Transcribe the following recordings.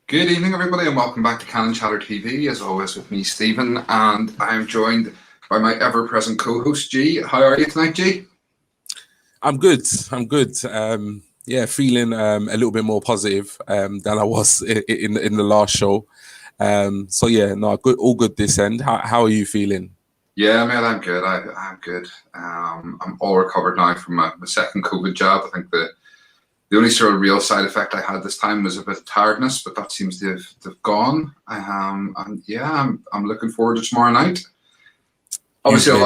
Good evening, everybody, and welcome back to Cannon Chatter TV. As always, with me, Stephen, and I'm joined by my ever-present co-host, G. How are you tonight, G? I'm good. Yeah, feeling a little bit more positive than I was in the last show. So yeah, no, good, all good this end. How are you feeling? Yeah, man, I'm good. I'm good. I'm all recovered now from my second COVID jab. I think the only sort of real side effect I had this time was a bit of tiredness, but that seems to have gone. And yeah, I'm looking forward to tomorrow night. Obviously,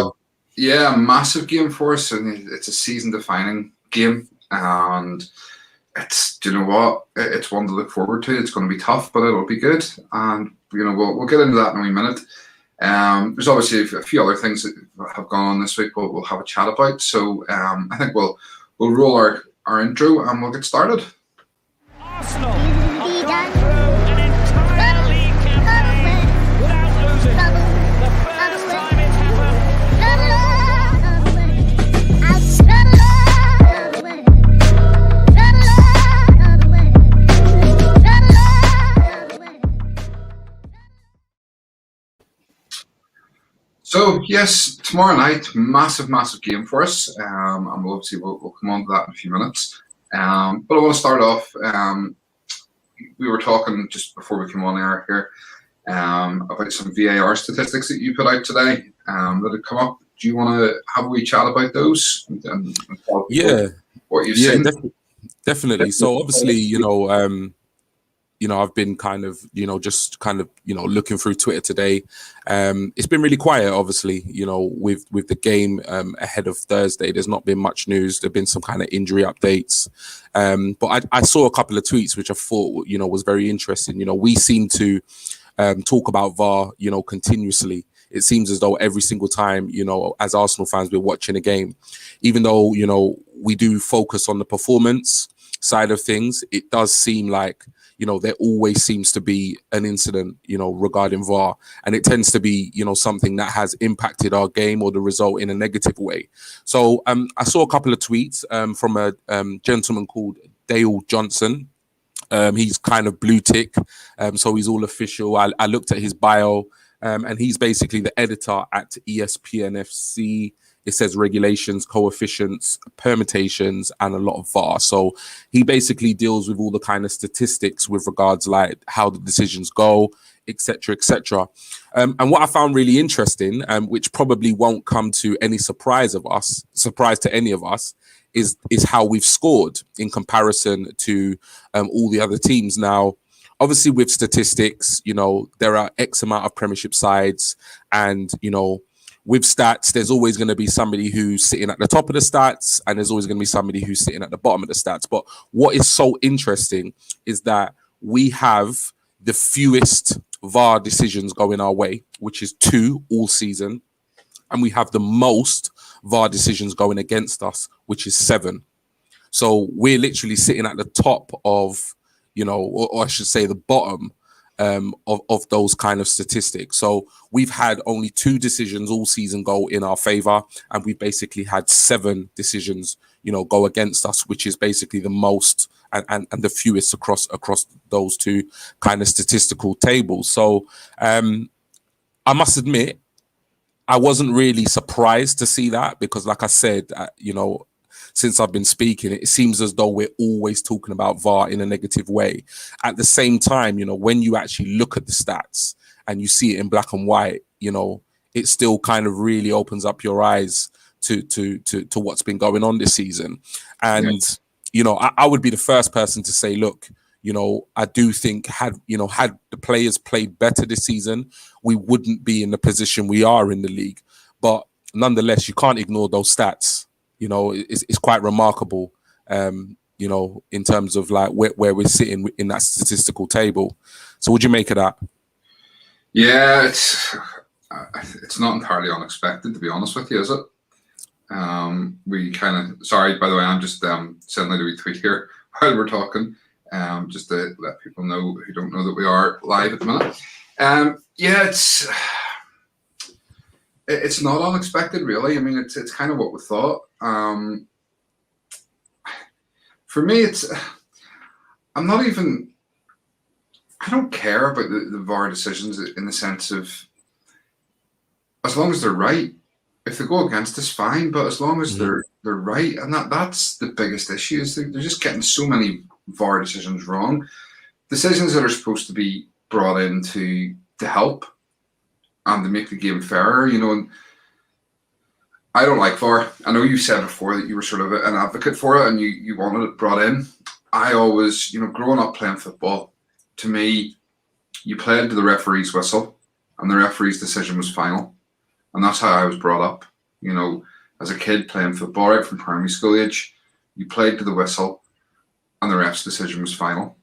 a massive game for us, and it's a season-defining game. And it's, you know what, it's one to look forward to. It's going to be tough, but it'll be good. And we'll get into that in a wee minute. There's obviously a few other things that have gone on this week. We'll have a chat about. So I think we'll roll our intro and we'll get started. Arsenal have gone through an entire league campaign without losing. The first time it's So yes, tomorrow night, massive game for us, and we'll come on to that in a few minutes. But I want to start off. We were talking just before we came on air here about some VAR statistics that you put out today that had come up. Do you want to have a wee chat about those? And Yeah, what you've seen? definitely. So obviously, I've been kind of looking through Twitter today. It's been really quiet, obviously, with the game ahead of Thursday. There's not been much news. There've been some kind of injury updates. But I saw a couple of tweets which I thought, was very interesting. We seem to talk about VAR, continuously. It seems as though every single time, as Arsenal fans, we're watching a game, even though, we do focus on the performance side of things, it does seem like, there always seems to be an incident, regarding VAR. And it tends to be, something that has impacted our game or the result in a negative way. So I saw a couple of tweets from a gentleman called Dale Johnson. He's kind of blue tick, so he's all official. I looked at his bio, and he's basically the editor at ESPN FC. It says regulations, coefficients, permutations, and a lot of VAR. So he basically deals with all the kind of statistics with regards like how the decisions go, etc., etc. And what I found really interesting, which probably won't come to any surprise to any of us, is how we've scored in comparison to all the other teams. Now, obviously, with statistics, there are X amount of Premiership sides, and with stats, there's always going to be somebody who's sitting at the top of the stats, and there's always going to be somebody who's sitting at the bottom of the stats. But what is so interesting is that we have the fewest VAR decisions going our way, which is 2 all season. And we have the most VAR decisions going against us, which is 7. So we're literally sitting at the top of, or I should say the bottom of those kind of statistics. So we've had only 2 decisions all season go in our favor, and we basically had 7 decisions, go against us, which is basically the most and the fewest across those 2 kind of statistical tables. So I must admit, I wasn't really surprised to see that, because like I said, since I've been speaking, it seems as though we're always talking about VAR in a negative way. At the same time, when you actually look at the stats and you see it in black and white, it still kind of really opens up your eyes to what's been going on this season. And, I would be the first person to say, look, I do think had the players played better this season, we wouldn't be in the position we are in the league. But nonetheless, you can't ignore those stats. It's quite remarkable, in terms of like where we're sitting in that statistical table. So what do you make of that? Yeah, it's not entirely unexpected, to be honest with you, is it? We kind of, sorry, by the way, I'm just sending out a wee tweet here while we're talking, just to let people know who don't know that we are live at the minute. Yeah, it's not unexpected, really. I mean, it's kind of what we thought. For me, I'm not even I don't care about the VAR decisions in the sense of, as long as they're right. If they go against us, fine. But as long as they're right, and that's the biggest issue, is they're just getting so many VAR decisions wrong. Decisions that are supposed to be brought in to help and to make the game fairer, And I don't like VAR. I know you said before that you were sort of an advocate for it and you wanted it brought in. I always, growing up playing football, to me, you played to the referee's whistle and the referee's decision was final. And that's how I was brought up. As a kid playing football right from primary school age, you played to the whistle and the ref's decision was final.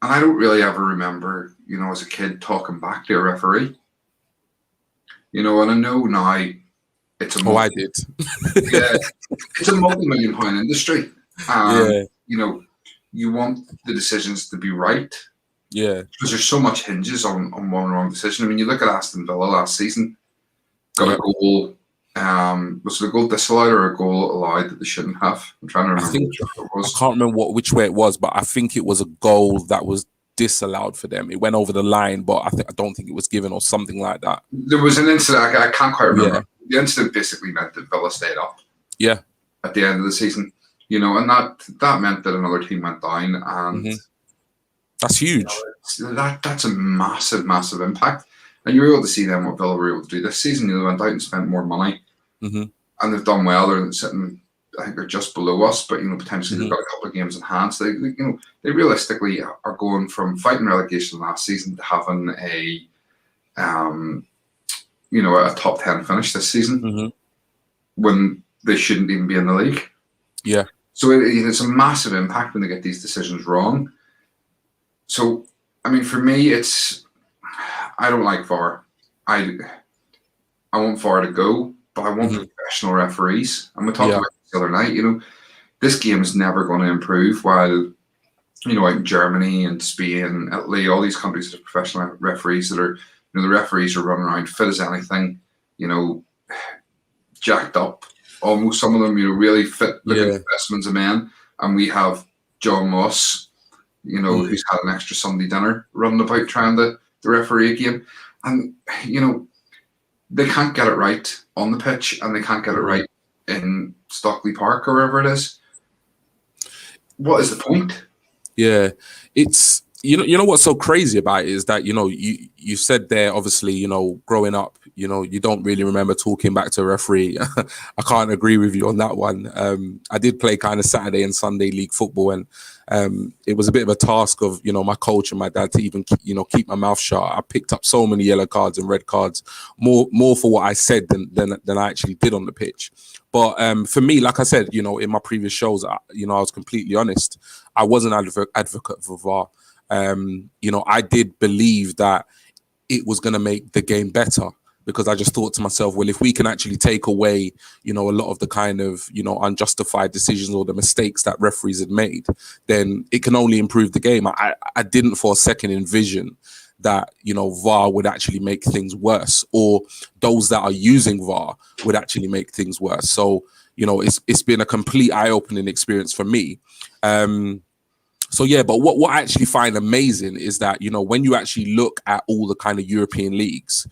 And I don't really ever remember, as a kid talking back to a referee. And I know now it's a I did. yeah, it's a multi-million-pound industry. You want the decisions to be right. Yeah. Because there's so much hinges on one wrong decision. I mean, you look at Aston Villa last season, got a goal. Was it a goal disallowed or a goal allowed that they shouldn't have? I'm trying to remember which one it was. I can't remember which way it was, but I think it was a goal that was disallowed for them. It went over the line, but I don't think it was given or something like that. There was an incident, I can't quite remember. Yeah. The incident basically meant that Villa stayed up. Yeah. At the end of the season. And that meant that another team went down, and that's huge. That's a massive, massive impact. And you were able to see then what Villa were able to do this season. They went out and spent more money, and they've done well. They're sitting, I think they're just below us, but potentially they've got a couple of games in hand. So they realistically are going from fighting relegation last season to having a top 10 finish this season when they shouldn't even be in the league. Yeah. So it's a massive impact when they get these decisions wrong. So, I mean, for me, I don't like VAR. I want VAR to go, but I want professional referees. And we talked about this the other night, this game is never going to improve while, out in Germany and Spain, Italy, all these countries that have professional referees that are, the referees are running around fit as anything, jacked up. Almost some of them, really fit looking specimens of men. And we have John Moss, who's had an extra Sunday dinner running about trying to referee a game. And, they can't get it right on the pitch and they can't get it right in Stockley Park or wherever it is. What is the point? Yeah, it's you know what's so crazy about it is that you said there, obviously, growing up, you don't really remember talking back to a referee. I can't agree with you on that one. I did play kind of Saturday and Sunday league football, and it was a bit of a task of my coach and my dad to even keep my mouth shut. I picked up so many yellow cards and red cards, more for what I said than I actually did on the pitch. But for me, like I said, in my previous shows, I was completely honest. I was an advocate for VAR. I did believe that it was going to make the game better, because I just thought to myself, well, if we can actually take away, a lot of the kind of, unjustified decisions or the mistakes that referees had made, then it can only improve the game. I didn't for a second envision that, VAR would actually make things worse, or those that are using VAR would actually make things worse. So, it's been a complete eye-opening experience for me. So yeah, but what I actually find amazing is that, when you actually look at all the kind of European leagues,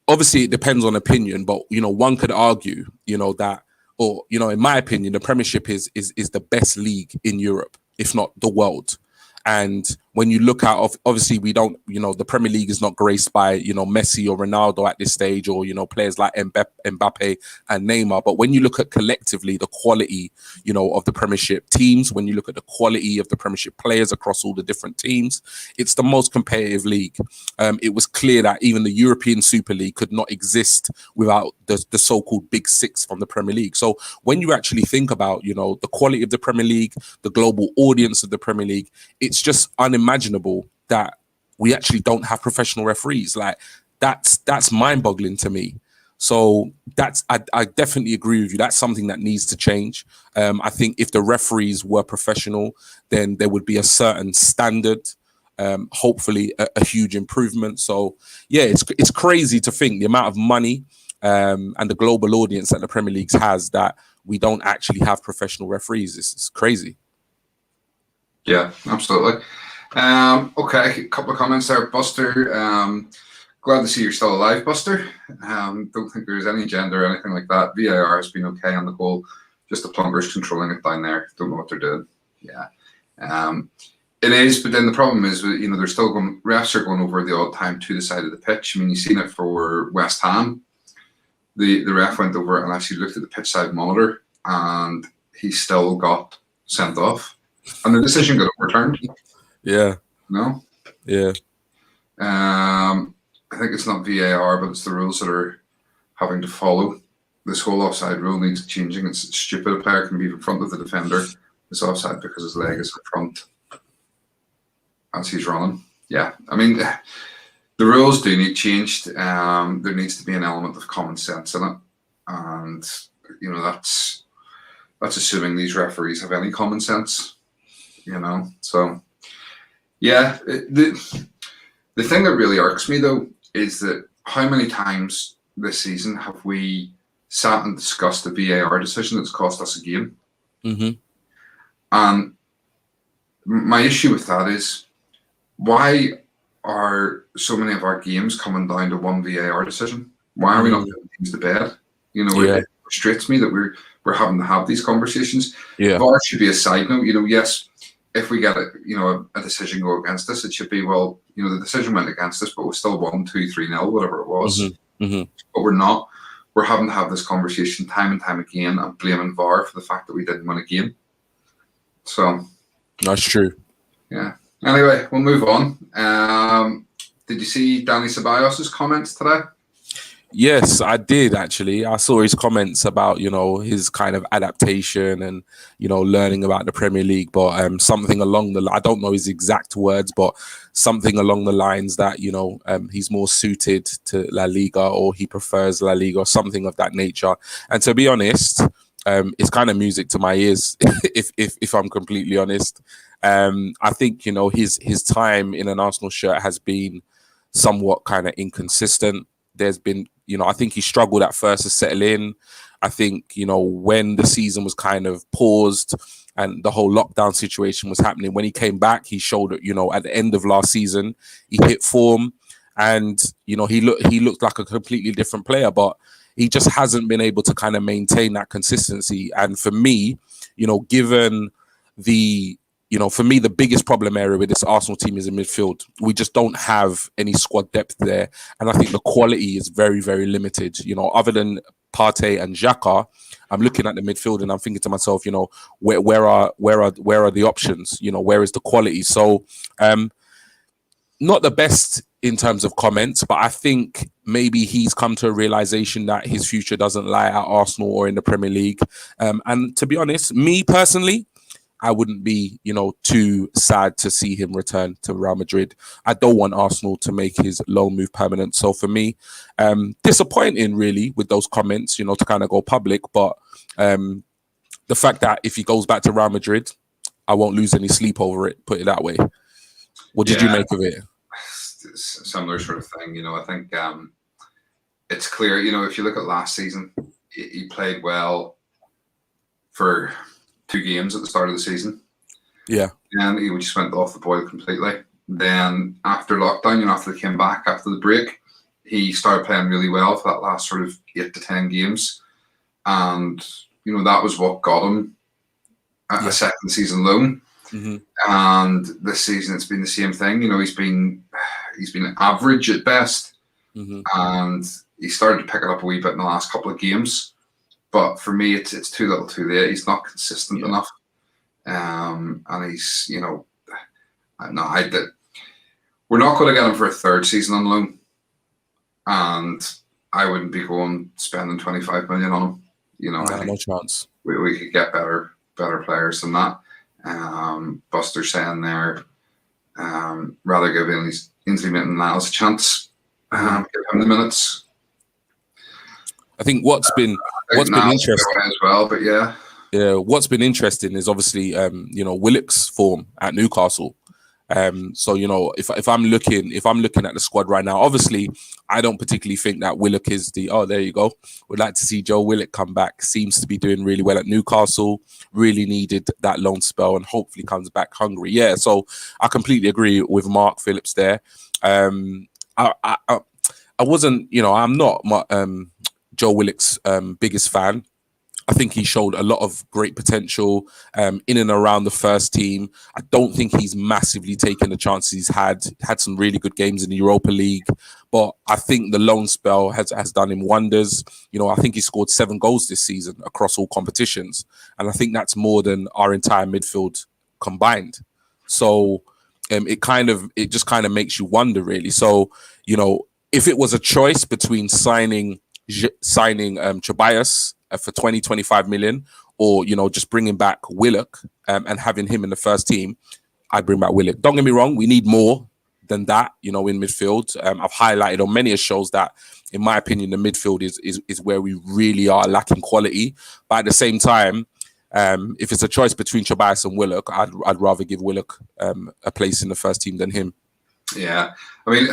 obviously it depends on opinion, but, one could argue, that, or, in my opinion, the Premiership is the best league in Europe, if not the world. And when you look at, obviously we don't, the Premier League is not graced by, Messi or Ronaldo at this stage, or, players like Mbappe and Neymar. But when you look at collectively the quality, of the Premiership teams, when you look at the quality of the Premiership players across all the different teams, it's the most competitive league. It was clear that even the European Super League could not exist without the so-called Big Six from the Premier League. So when you actually think about, the quality of the Premier League, the global audience of the Premier League, it's just unimaginable that we actually don't have professional referees. Like that's mind-boggling to me. So I definitely agree with you. That's something that needs to change. I think if the referees were professional, then there would be a certain standard, hopefully a huge improvement. So yeah, it's crazy to think the amount of money and the global audience that the Premier League has, that we don't actually have professional referees. It's crazy. Yeah, absolutely. Okay, a couple of comments there, Buster. Glad to see you're still alive, Buster. Don't think there's any agenda or anything like that. VAR has been okay on the whole. Just the plumbers controlling it down there. Don't know what they're doing. Yeah. It is, but then the problem is, they're still going. Refs are going over the odd time to the side of the pitch. I mean, you've seen it for West Ham. The ref went over and actually looked at the pitch side monitor, and he still got sent off, and the decision got overturned. Yeah. No. Yeah. I think it's not VAR, but it's the rules that are having to follow. This whole offside rule needs changing. It's stupid. A player can be in front of the defender. It's offside because his leg is in front as he's running. Yeah, I mean, the rules do need changed. There needs to be an element of common sense in it, and that's assuming these referees have any common sense. So yeah, the thing that really irks me though is that how many times this season have we sat and discussed the VAR decision that's cost us a game? Mm-hmm. And my issue with that is, why are so many of our games coming down to one VAR decision? Why are we not putting things to bed? It frustrates me that we're having to have these conversations. Yeah. VAR should be a side note. Yes, if we get a decision go against us, it should be, well, the decision went against us, but we still won 2-3-0, whatever it was. Mm-hmm. Mm-hmm. But we're not. We're having to have this conversation time and time again and blaming VAR for the fact that we didn't win a game. So that's true. Yeah. Anyway, we'll move on. Did you see Danny Ceballos' comments today? Yes, I did actually. I saw his comments about, his kind of adaptation and, learning about the Premier League, but something along I don't know his exact words, but something along the lines that, he's more suited to La Liga, or he prefers La Liga, or something of that nature. And to be honest, it's kind of music to my ears, if I'm completely honest. I think, his time in an Arsenal shirt has been somewhat kind of inconsistent. There's been, I think he struggled at first to settle in. I think, when the season was kind of paused and the whole lockdown situation was happening, when he came back, he showed it, at the end of last season, he hit form and, he looked like a completely different player, but he just hasn't been able to kind of maintain that consistency. And for me, given the, for me, the biggest problem area with this Arsenal team is in midfield. We just don't have any squad depth there. And I think the quality is very, very limited. Other than Partey and Xhaka, I'm looking at the midfield and I'm thinking to myself, where are the options? Where is the quality? So not the best in terms of comments, but I think maybe he's come to a realization that his future doesn't lie at Arsenal or in the Premier League. And to be honest, me personally, I wouldn't be, too sad to see him return to Real Madrid. I don't want Arsenal to make his loan move permanent. So for me, disappointing really with those comments, to kind of go public. But the fact that if he goes back to Real Madrid, I won't lose any sleep over it, put it that way. What did you make of it? Similar sort of thing. I think it's clear, if you look at last season, he played well for 2 games at the start of the season. Yeah. And he just went off the boil completely. Then after lockdown, after they came back after the break, he started playing really well for that last sort of 8 to 10 games. And, that was what got him a second season loan. Mm-hmm. And this season it's been the same thing. He's been average at best. Mm-hmm. And he started to pick it up a wee bit in the last couple of games. But for me, it's too little, too late. He's not consistent enough, and he's, we're not going to get him for a 3rd season on loan, and I wouldn't be going spending 25 million on him. No chance. We could get better players than that. Buster saying there, rather give Ainsley Maitland-Niles a chance, give him the minutes. I think what's been interesting as well, but what's been interesting is obviously Willock's form at Newcastle. So if I'm looking at the squad right now, obviously I don't particularly think that Willock is there you go. Would like to see Joe Willock come back. Seems to be doing really well at Newcastle. Really needed that loan spell and hopefully comes back hungry. Yeah, so I completely agree with Mark Phillips there. I wasn't, I'm not Joe Willock's biggest fan. I think he showed a lot of great potential in and around the first team. I don't think he's massively taken the chances he's had some really good games in the Europa League, but I think the loan spell has done him wonders. I think he scored 7 goals this season across all competitions, and I think that's more than our entire midfield combined. So it just kind of makes you wonder, really. So if it was a choice between signing Tobias for 20-25 million, or just bringing back Willock and having him in the first team, I'd bring back Willock. Don't get me wrong, we need more than that, in midfield. I've highlighted on many shows that, in my opinion, the midfield is where we really are lacking quality. But at the same time, if it's a choice between Tobias and Willock, I'd rather give Willock a place in the first team than him. Yeah, I mean,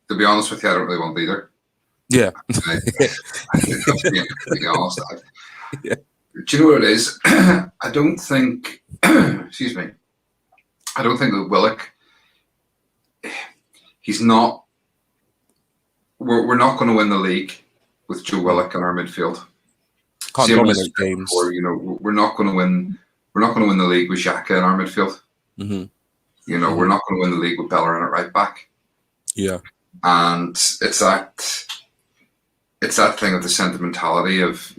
to be honest with you, I don't really want either. Yeah. I think that's being completely honest. Do you know what it is? I don't think, excuse me, I don't think that Willock, we're not going to win the league with Joe Willock in our midfield. Can't dominate games. We're not going to win the league with Xhaka in our midfield. Mm-hmm. We're not going to win the league with Bellerin at right back. Yeah. And it's that thing of the sentimentality of,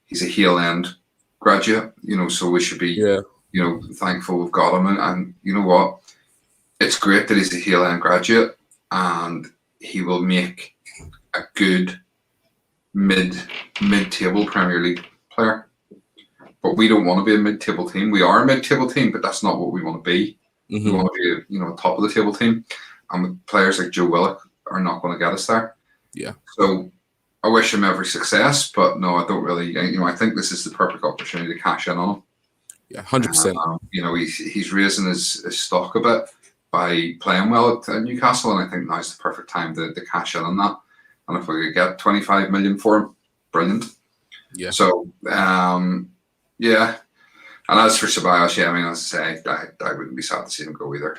he's a heel end graduate, so we should be, thankful we've got him. And you know what? It's great that he's a heel end graduate and he will make a good mid-table Premier League player. But we don't want to be a mid-table team. We are a mid-table team, but that's not what we want to be. Mm-hmm. We want to be a top of the table team. And with players like Joe Willock are not going to get us there. Yeah. So I wish him every success, but no, I don't really. I think this is the perfect opportunity to cash in on him. Yeah, 100%. He's raising his stock a bit by playing well at Newcastle, and I think now's the perfect time to cash in on that. And if we could get 25 million for him, brilliant. Yeah. So, yeah. And as for Ceballos, as I say, I wouldn't be sad to see him go either.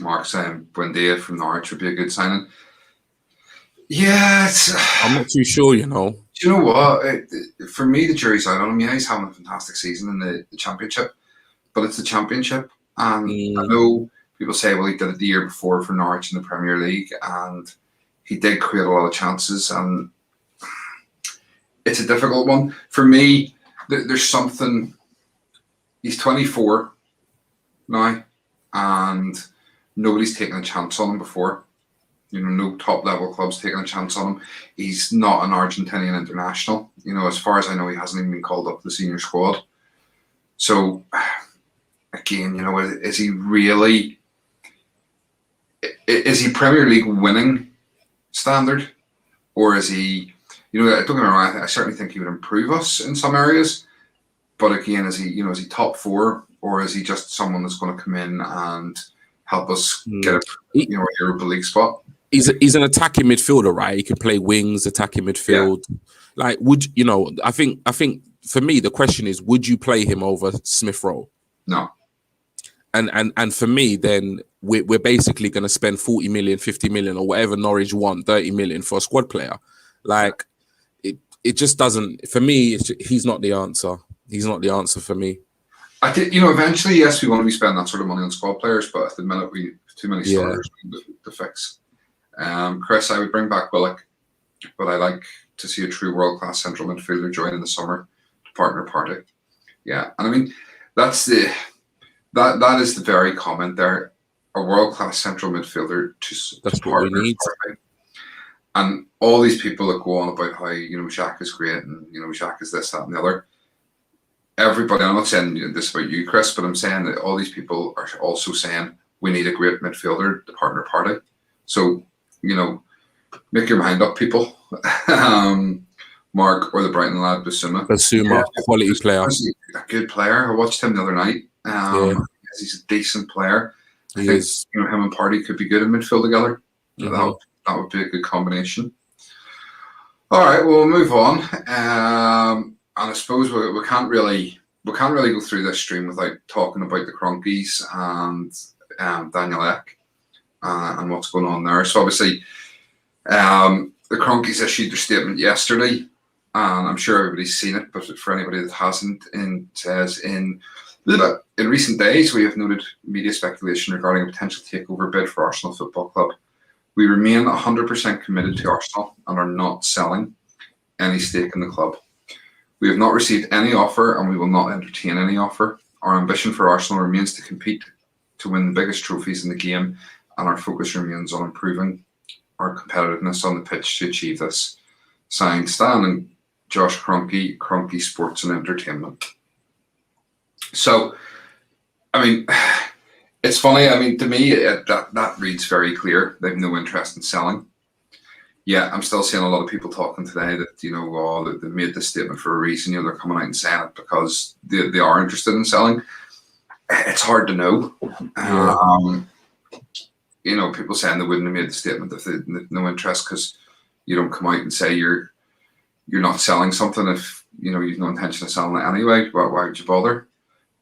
Mark saying Buendia from Norwich would be a good signing. Yeah, I'm not too sure, Do you know what? For me, the jury's out on him. Yeah, he's having a fantastic season in the Championship, but it's the Championship. And I know people say, well, he did it the year before for Norwich in the Premier League, and he did create a lot of chances. And it's a difficult one. For me, there's something... He's 24 now, and nobody's taken a chance on him before. No top level clubs taking a chance on him. He's not an Argentinian international. As far as I know, he hasn't even been called up to the senior squad. So, again, is he really? Is he Premier League winning standard, or is he? Don't get me wrong. I certainly think he would improve us in some areas. But again, is he top 4, or is he just someone that's going to come in and help us get a Europa League spot? He's an attacking midfielder, right? He can play wings, attacking midfield. Yeah. Like, I think for me the question is, would you play him over Smith Rowe? No. And for me, then we're basically going to spend 40 million, 50 million, or whatever Norwich want, 30 million for a squad player. Like, it just doesn't. For me, he's not the answer. He's not the answer for me. I think eventually, yes, we want to be spending that sort of money on squad players, but at the minute we have too many starters to fix. Chris, I would bring back Willock, but I like to see a true world-class central midfielder join in the summer to partner Partey. Yeah, and that is the very comment there. A world-class central midfielder to partner Partey. And all these people that go on about how Xhaka is great and Xhaka is this, that, and the other. Everybody, I'm not saying this about you, Chris, but I'm saying that all these people are also saying we need a great midfielder to partner Partey. So, make your mind up, people. Mark or the Brighton lad, Basuma, quality player. A good player. I watched him the other night. He's a decent player. I think him and Party could be good in midfield together. So that would be a good combination. All right, we'll move on. And I suppose we can't really go through this stream without talking about the Cronkies and Daniel Ek and what's going on there. So obviously, the Cronkies issued their statement yesterday, and I'm sure everybody's seen it. But for anybody that hasn't, it says in recent days we have noted media speculation regarding a potential takeover bid for Arsenal Football Club. We remain 100% committed to Arsenal and are not selling any stake in the club. We have not received any offer and we will not entertain any offer. Our ambition for Arsenal remains to compete to win the biggest trophies in the game, and our focus remains on improving our competitiveness on the pitch to achieve this. Signed, Stan and Josh Kroenke, Kroenke Sports and Entertainment. So, I mean, it's funny. I mean, to me, that reads very clear. They have no interest in selling. Yeah, I'm still seeing a lot of people talking today that, they made this statement for a reason. They're coming out and saying it because they are interested in selling. It's hard to know. People saying they wouldn't have made the statement if they had no interest because you don't come out and say you're not selling something if you've no intention of selling it anyway. Why would you bother?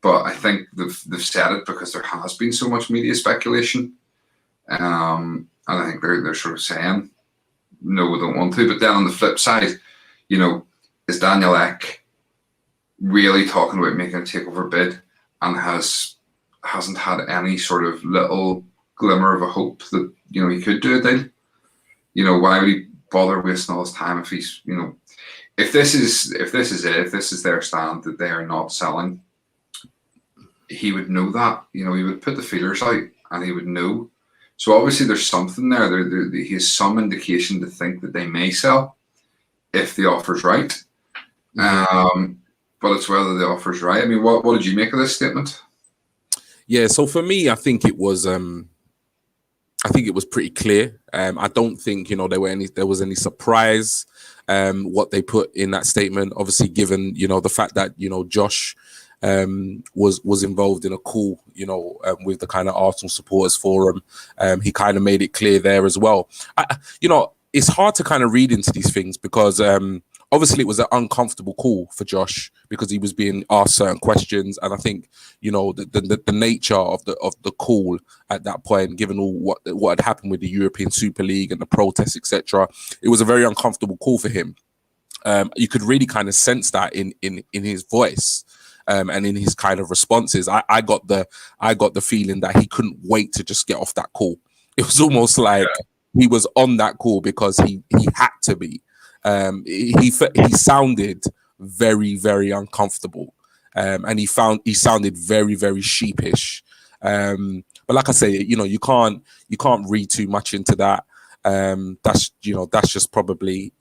But I think they've said it because there has been so much media speculation, and I think they're sort of saying no, we don't want to. But then on the flip side, is Daniel Ek really talking about making a takeover bid and hasn't had any sort of little glimmer of a hope that he could do a deal? Why would he bother wasting all his time if he's if this is their stand that they are not selling, he would know that. He would put the feelers out and he would know. So obviously there's something there. He has some indication to think that they may sell if the offer's right. But it's whether the offer's right. I mean, what did you make of this statement? Yeah, so for me, I think it was pretty clear. I don't think there was any surprise what they put in that statement. Obviously, given the fact that Josh was involved in a call, with the kind of Arsenal supporters forum. He kind of made it clear there as well. It's hard to kind of read into these things because obviously it was an uncomfortable call for Josh because he was being asked certain questions, and I think the nature of the call at that point, given all what had happened with the European Super League and the protests, etc., it was a very uncomfortable call for him. You could really kind of sense that in his voice. And in his kind of responses, I got the feeling that he couldn't wait to just get off that call. It was almost like he was on that call because he had to be. He sounded very, very uncomfortable, and he sounded very, very sheepish. But like I say, you can't read too much into that. That's just probably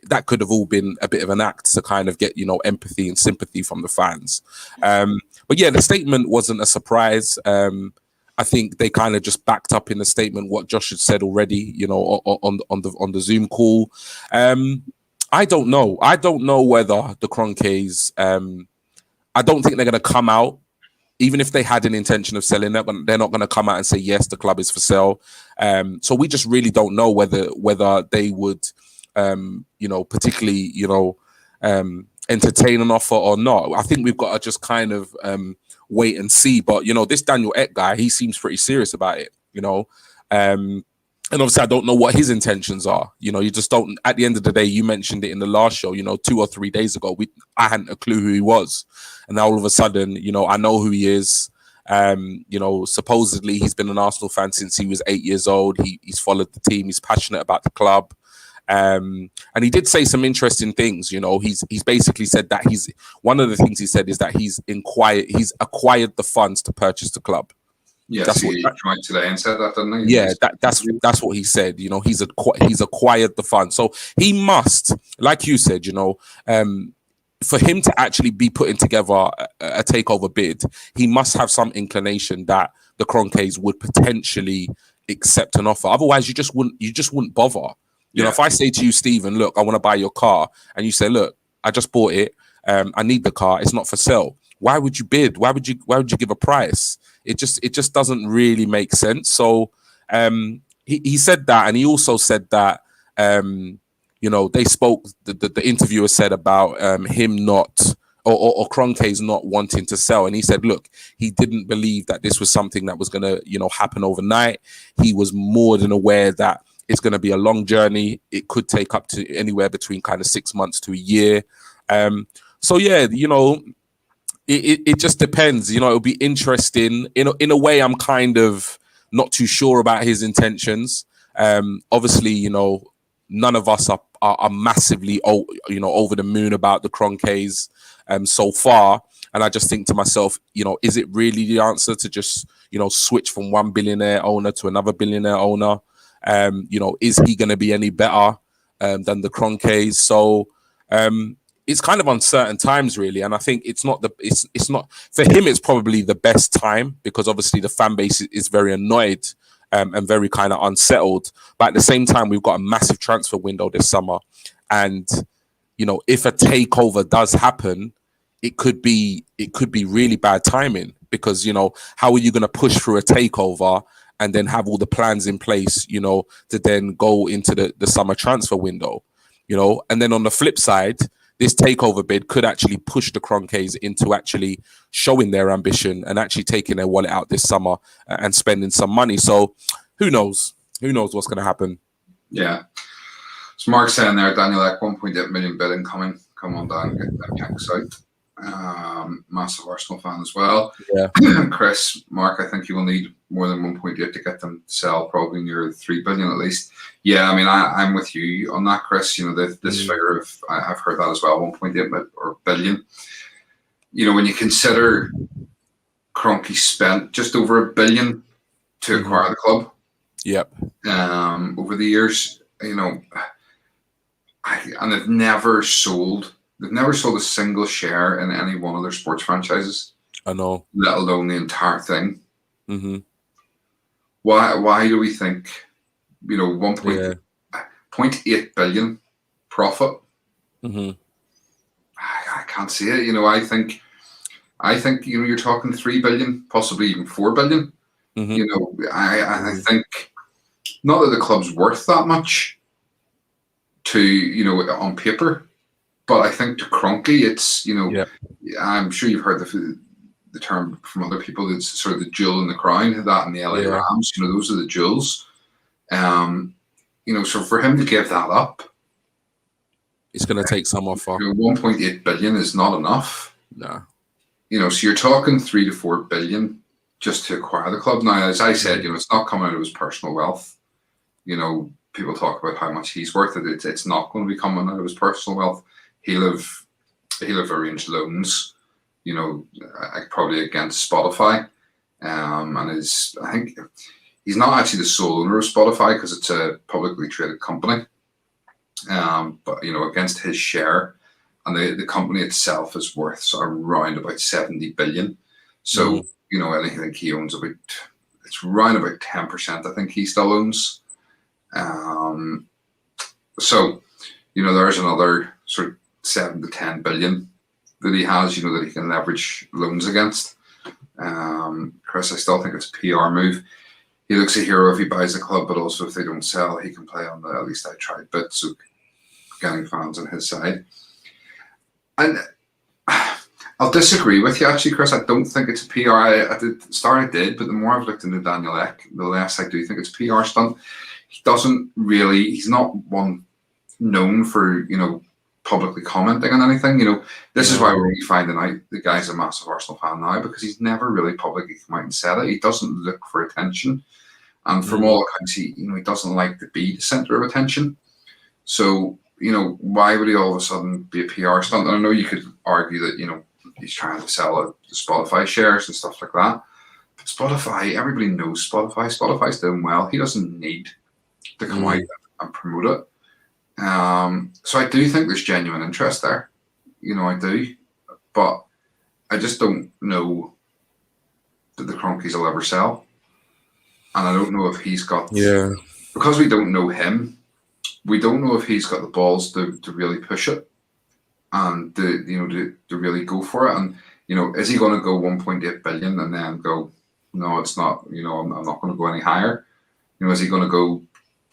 that could have all been a bit of an act to kind of get empathy and sympathy from the fans. But yeah, the statement wasn't a surprise. I think they kind of just backed up in the statement what Josh had said already, on the Zoom call. I don't know whether the Kroenkes, I don't think they're going to come out. Even if they had an intention of selling it, but they're not going to come out and say, yes, the club is for sale. So we just really don't know whether they would, particularly, entertain an offer or not. I think we've got to just kind of wait and see. But, this Daniel Ek guy, he seems pretty serious about it, and obviously I don't know what his intentions are. You just don't, at the end of the day, you mentioned it in the last show, 2 or 3 days ago, I hadn't a clue who he was. And now all of a sudden, I know who he is. Supposedly he's been an Arsenal fan since he was 8 years old. He's followed the team. He's passionate about the club. And he did say some interesting things. He's basically said that one of the things he said is that he's acquired the funds to purchase the club. Yes, he came out today and said that, didn't he? Yeah, that's what he said. He's acquired the fund, so he must, like you said, for him to actually be putting together a takeover bid, he must have some inclination that the Kroenkes would potentially accept an offer. Otherwise, you just wouldn't bother. If I say to you, Stephen, look, I want to buy your car, and you say, look, I just bought it, I need the car, it's not for sale. why would you bid? Why would you give a price? It just doesn't really make sense. So he said that, and he also said that they spoke. The interviewer said about him not. Or Kroenke's not wanting to sell. And he said, look, he didn't believe that this was something that was going to, happen overnight. He was more than aware that it's going to be a long journey. It could take up to anywhere between kind of 6 months to a year. So, yeah, it just depends. It'll be interesting. In a way, I'm kind of not too sure about his intentions. Obviously, none of us are massively, over the moon about the Kroenkes so far. And I just think to myself, is it really the answer to just, switch from one billionaire owner to another billionaire owner? Is he going to be any better than the Kroenkes? So it's kind of uncertain times, really. And I think it's not for him, it's probably the best time because obviously the fan base is very annoyed and very kind of unsettled. But at the same time, we've got a massive transfer window this summer. And, if a takeover does happen, it could be really bad timing because, how are you going to push through a takeover and then have all the plans in place, to then go into the summer transfer window, And then on the flip side, this takeover bid could actually push the Kroenkes into actually showing their ambition and actually taking their wallet out this summer and spending some money. So who knows? Who knows what's going to happen? Yeah. So Mark's saying there, Daniel Ek, 1.8 million bid incoming. Come on down and get that checks out. Massive Arsenal fan as well. Yeah. Chris, Mark, I think you will need more than 1.8 to get them to sell, probably near 3 billion at least. Yeah, I mean, I'm with you on that, Chris. This figure of, I've heard that as well, 1.8 or billion. When you consider Kroenke spent just over $1 billion to acquire the club. Yep. Over the years, and they've never sold a single share in any one of their sports franchises. I know. Let alone the entire thing. Mm-hmm. Why do we think, 1.8 billion profit? Mm-hmm. I can't see it. I think you're talking 3 billion, possibly even 4 billion. Mm-hmm. I think not that the club's worth that much to on paper, but I think to Kroenke it's I'm sure you've heard the term from other people. It's sort of the jewel in the crown. That and the LA Rams, those are the jewels. So for him to give that up, it's going to take some offer. 1.8 billion is not enough. No. So you're talking 3 to 4 billion just to acquire the club. Now, as I said, it's not coming out of his personal wealth. People talk about how much he's worth. It's not going to be coming out of his personal wealth. He'll have arranged loans, probably against Spotify. And I think he's not actually the sole owner of Spotify because it's a publicly traded company. But against his share, and the company itself is worth around about 70 billion. So I think he owns it's around about 10%. I think he still owns. So there's another sort of 7 to 10 billion that he has, that he can leverage loans against. Chris, I still think it's a PR move. He looks a hero if he buys the club, but also if they don't sell, he can play on the at least I tried bit. So getting fans on his side. And I'll disagree with you, actually, Chris. I don't think it's a PR. At the start I did, but the more I've looked into Daniel Ek, the less I do think it's a PR stunt. He's not one known for, publicly commenting on anything. This is why we're really finding out the guy's a massive Arsenal fan now, because he's never really publicly come out and said it. He doesn't look for attention. And from all accounts, he doesn't like to be the center of attention. So, why would he all of a sudden be a PR stunt? And I know you could argue that, he's trying to sell the Spotify shares and stuff like that. But Spotify, everybody knows Spotify. Spotify's doing well. He doesn't need to come out and promote it. So I do think there's genuine interest there. I do. But I just don't know that the Kroenkes will ever sell. And I don't know if he's got... Yeah. Because we don't know him, we don't know if he's got the balls to really push it and to really go for it. And, is he going to go 1.8 billion and then go, no, it's not, I'm not going to go any higher? Is he going to go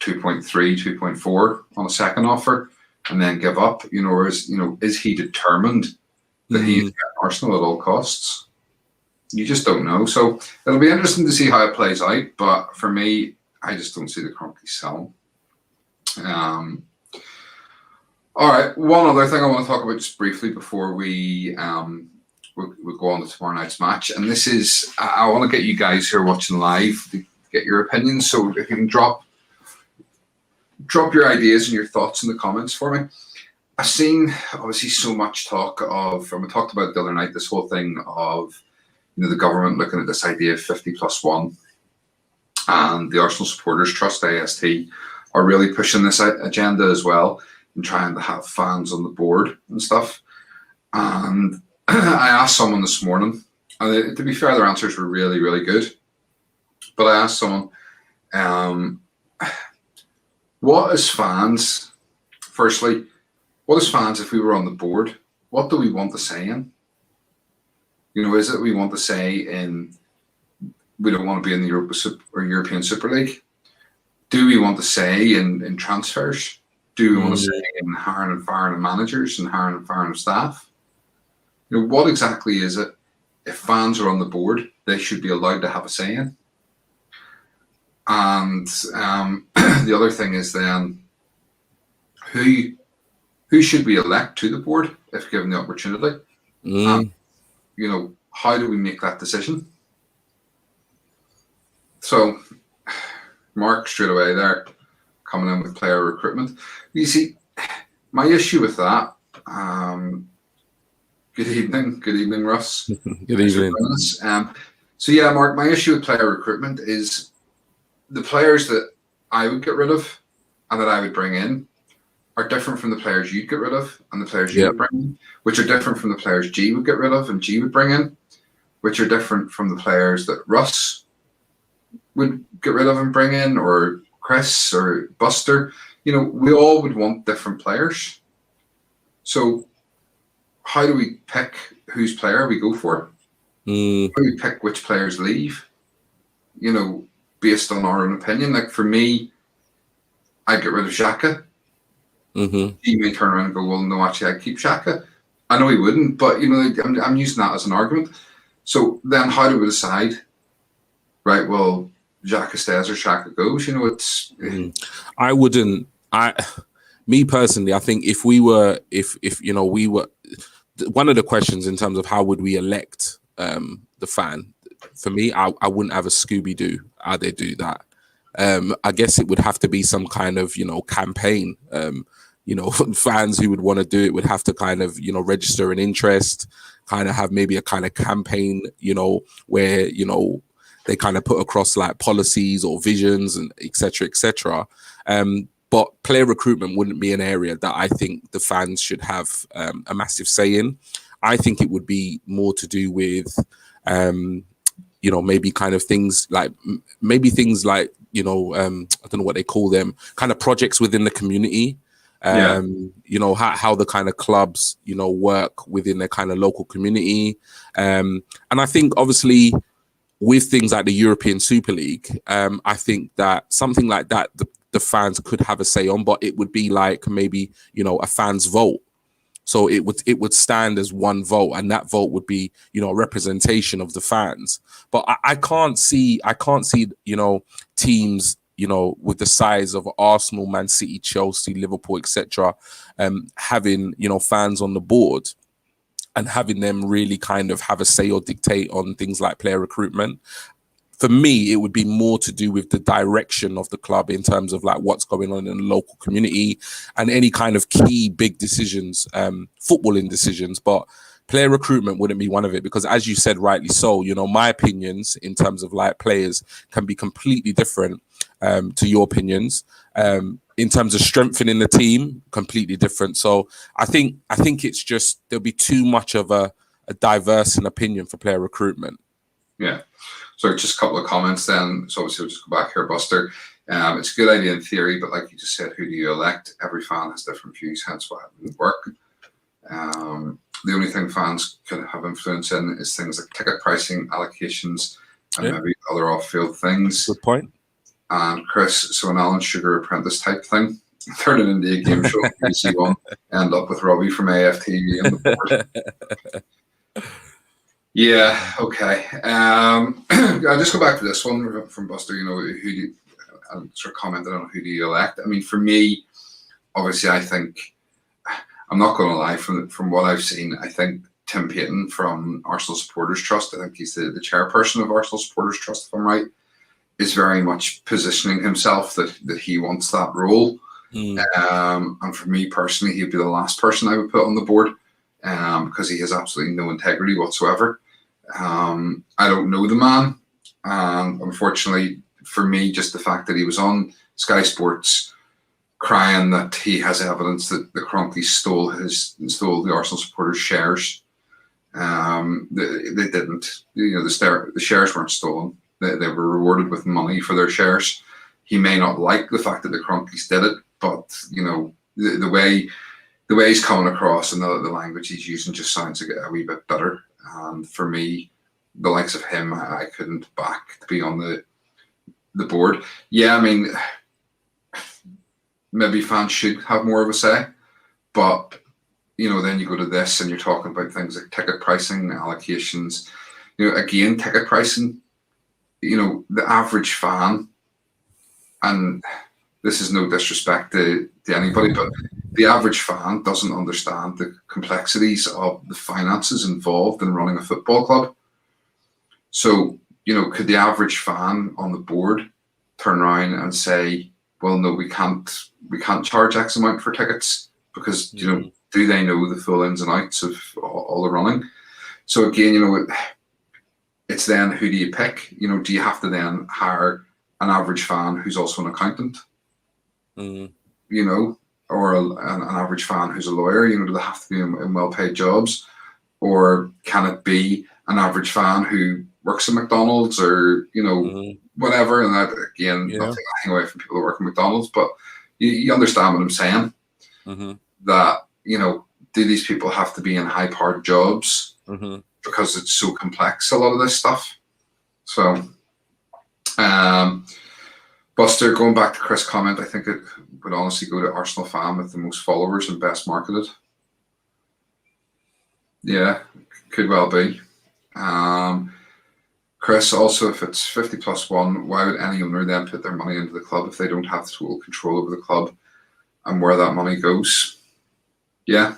2.3, 2.4 on a second offer and then give up? Or is he determined that he's getting Arsenal at all costs? You just don't know. So it'll be interesting to see how it plays out. But for me, I just don't see the Kroenke selling. All right. One other thing I want to talk about just briefly before we go on to tomorrow night's match, and this is I want to get you guys who are watching live to get your opinions. So if you can drop your ideas and your thoughts in the comments for me. I've seen obviously so much talk of, and we talked about it the other night, this whole thing of the government looking at this idea of 50+1, and the Arsenal Supporters Trust (AST) are really pushing this agenda as well and trying to have fans on the board and stuff. And I asked someone this morning, and to be fair, their answers were really, really good. But I asked someone, what as fans, firstly, what as fans, if we were on the board, what do we want to say in? Is it we want to say in we don't want to be in the European Super League? Do we want to say in transfers? Do we want to say in hiring and firing of managers and hiring and firing of staff? What exactly is it, if fans are on the board, they should be allowed to have a say in? And the other thing is then, who should we elect to the board if given the opportunity? How do we make that decision? So, Mark, straight away there, coming in with player recruitment. You see, my issue with that, good evening, Russ. Good evening. So yeah, Mark, my issue with player recruitment is the players that I would get rid of and that I would bring in are different from the players you'd get rid of and the players you would bring in, which are different from the players G would get rid of and G would bring in, which are different from the players that Russ would get rid of and bring in, or Chris or Buster. We all would want different players. So how do we pick whose player we go for? How do we pick which players leave? Based on our own opinion. Like for me, I'd get rid of Xhaka. He may turn around and go, well, no, actually, I'd keep Xhaka. I know he wouldn't, but I'm using that as an argument. So then how do we decide? Right, well, Xhaka stays or Xhaka goes. It's. I wouldn't. Me personally, I think if we were, one of the questions in terms of how would we elect the fan, for me, I wouldn't have a Scooby-Doo how they do that. I guess it would have to be some kind of campaign. Fans who would want to do it would have to kind of register an interest, kind of have maybe a kind of campaign where they kind of put across like policies or visions and etc. But player recruitment wouldn't be an area that I think the fans should have a massive say in. I think it would be more to do with maybe kind of things like I don't know what they call them, kind of projects within the community. How the kind of clubs work within their kind of local community, and I think obviously with things like the European Super League, I think that something like that the fans could have a say on, but it would be like maybe a fan's vote. So it would stand as one vote, and that vote would be a representation of the fans. But I can't see teams with the size of Arsenal, Man City, Chelsea, Liverpool, etc. Having fans on the board and having them really kind of have a say or dictate on things like player recruitment. For me, it would be more to do with the direction of the club in terms of like what's going on in the local community and any kind of key big decisions, footballing decisions. But player recruitment wouldn't be one of it, because as you said, rightly so, my opinions in terms of like players can be completely different to your opinions. In terms of strengthening the team, completely different. So I think it's just there'll be too much of a diverse an opinion for player recruitment. Yeah. So just a couple of comments then. So obviously we'll just go back here, Buster. It's a good idea in theory, but like you just said, who do you elect? Every fan has different views, hence why it wouldn't work. The only thing fans could have influence in is things like ticket pricing, allocations, and Yeah. maybe other off-field things. Good point. And Chris, so an Alan Sugar Apprentice type thing, turn it into a game show. BBC One, end up with Robbie from AFTV on the board. Yeah, okay. I'll just go back to this one from Buster. You know, who do you, sort of commented on who do you elect? I mean, for me, obviously, I think I'm not going to lie. From what I've seen, I think Tim Payton from Arsenal Supporters Trust. I think he's the chairperson of Arsenal Supporters Trust, if I'm right. Is very much positioning himself that he wants that role. And for me personally, he'd be the last person I would put on the board because he has absolutely no integrity whatsoever. I don't know the man. And unfortunately, for me, just the fact that he was on Sky Sports crying that he has evidence that the Kroenkes stole the Arsenal supporters' shares. They didn't. You know, the shares weren't stolen. They were rewarded with money for their shares. He may not like the fact that the Kroenkes did it, but you know the way he's coming across and the language he's using just sounds a wee bit better. And for me, the likes of him, I couldn't back to be on the board. Yeah, I mean, maybe fans should have more of a say, but you know, then you go to this and you're talking about things like ticket pricing, allocations. You know, again, ticket pricing. You know, the average fan, and this is no disrespect to anybody, but the average fan doesn't understand the complexities of the finances involved in running a football club. So, you know, could the average fan on the board turn around and say, well, no, we can't charge X amount for tickets because, you know, do they know the full ins and outs of all the running? So again, you know, it's then who do you pick? You know, do you have to then hire an average fan who's also an accountant? You know, or an average fan who's a lawyer? You know, do they have to be in well-paid jobs? Or can it be an average fan who works at McDonald's or, you know, whatever? And that, again, not taking away from people who work at McDonald's, but you understand what I'm saying? That, you know, do these people have to be in high-powered jobs? Because it's so complex, a lot of this stuff. So, Buster, going back to Chris' comment, I think it would honestly go to Arsenal fan with the most followers and best marketed. Yeah, could well be. Chris, also, if it's 50+1, why would any owner then put their money into the club if they don't have total control over the club and where that money goes? Yeah.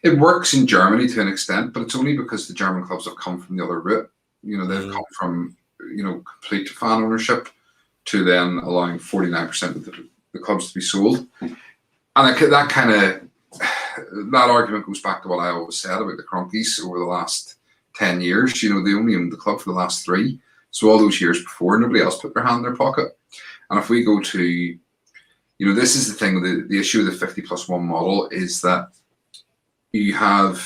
It works in Germany to an extent, but it's only because the German clubs have come from the other route. You know, they've come from, you know, complete fan ownership to then allowing 49% of the clubs to be sold. And that kind of, that argument goes back to what I always said about the Kroenkes over the last 10 years. You know, they only owned the club for the last 3. So all those years before, nobody else put their hand in their pocket. And if we go to, you know, this is the thing, the issue with the 50+1 model is that you've got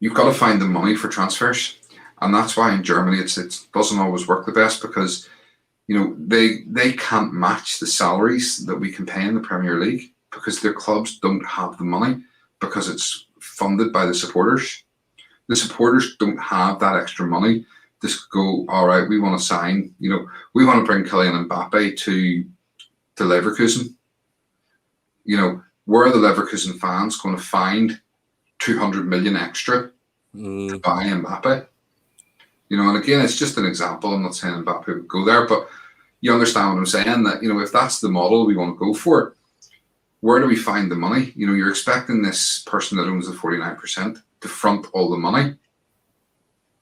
to find the money for transfers, and that's why in Germany it doesn't always work the best because, you know, they can't match the salaries that we can pay in the Premier League because their clubs don't have the money because it's funded by the supporters. The supporters don't have that extra money to go, all right, we want to sign, you know, we want to bring Kylian Mbappe to Leverkusen. You know, where are the Leverkusen fans going to find 200 million extra to buy Mbappe? You know, and again, it's just an example. I'm not saying Mbappe would go there, but you understand what I'm saying, that, you know, if that's the model we want to go for, where do we find the money? You know, you're expecting this person that owns the 49% to front all the money,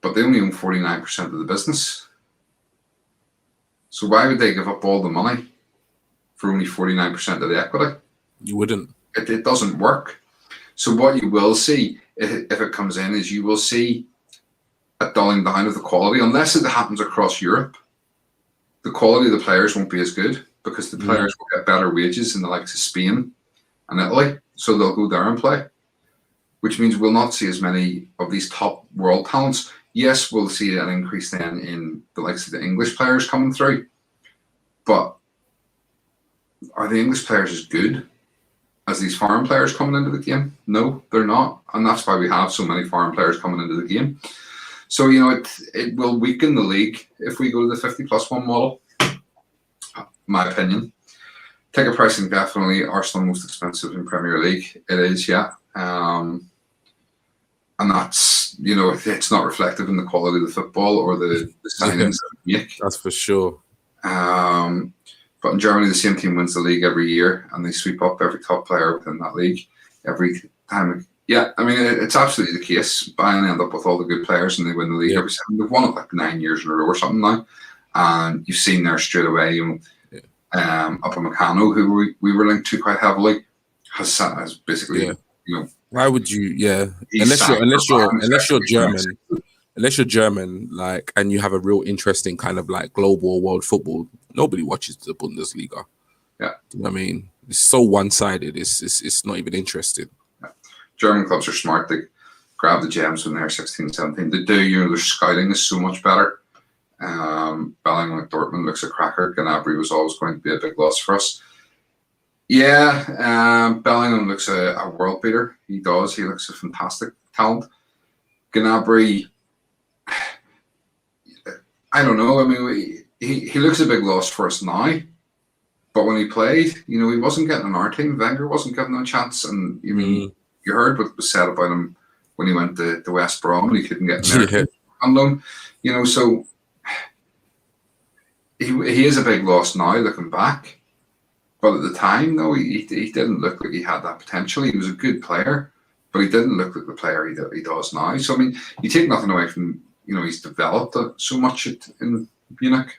but they only own 49% of the business. So why would they give up all the money for only 49% of the equity? You wouldn't. It doesn't work. So what you will see, if it comes in, is you will see a dulling down of the quality, unless it happens across Europe. The quality of the players won't be as good because the players will get better wages in the likes of Spain and Italy, so they'll go there and play, which means we'll not see as many of these top world talents. Yes, we'll see an increase then in the likes of the English players coming through, but are the English players as good as these foreign players coming into the game? No, they're not, and that's why we have so many foreign players coming into the game. So it will weaken the league if we go to the 50+1 model. My opinion. Ticket pricing, definitely Arsenal most expensive in Premier League. It is, yeah. And that's, it's not reflective in the quality of the football or the signings that we make. That's for sure. But in Germany, the same team wins the league every year, and they sweep up every top player within that league every time. Yeah, I mean, it's absolutely the case. Bayern end up with all the good players, and they win the league every time. They've won it like 9 years in a row or something now. And you've seen there straight away, Upamecano, who we were linked to quite heavily, has basically, Why would you? Yeah, unless you're German, like, and you have a real interest in kind of like global or world football, nobody watches the Bundesliga. Yeah, you know what I mean, it's so one-sided. It's not even interesting. Yeah. German clubs are smart. They grab the gems when they're 16, 17. They do. Their scouting is so much better. Bellingham at Dortmund looks a cracker. Gnabry was always going to be a big loss for us. Yeah, Bellingham looks a world beater. He does. He looks a fantastic talent. Gnabry, I don't know. I mean, he looks a big loss for us now. But when he played, he wasn't getting on our team. Wenger wasn't giving him a chance. And you heard what was said about him when he went to West Brom and he couldn't get in there on loan. So he is a big loss now looking back. But at the time, though, he didn't look like he had that potential. He was a good player, but he didn't look like the player he does now. So, I mean, you take nothing away from, he's developed so much in Munich.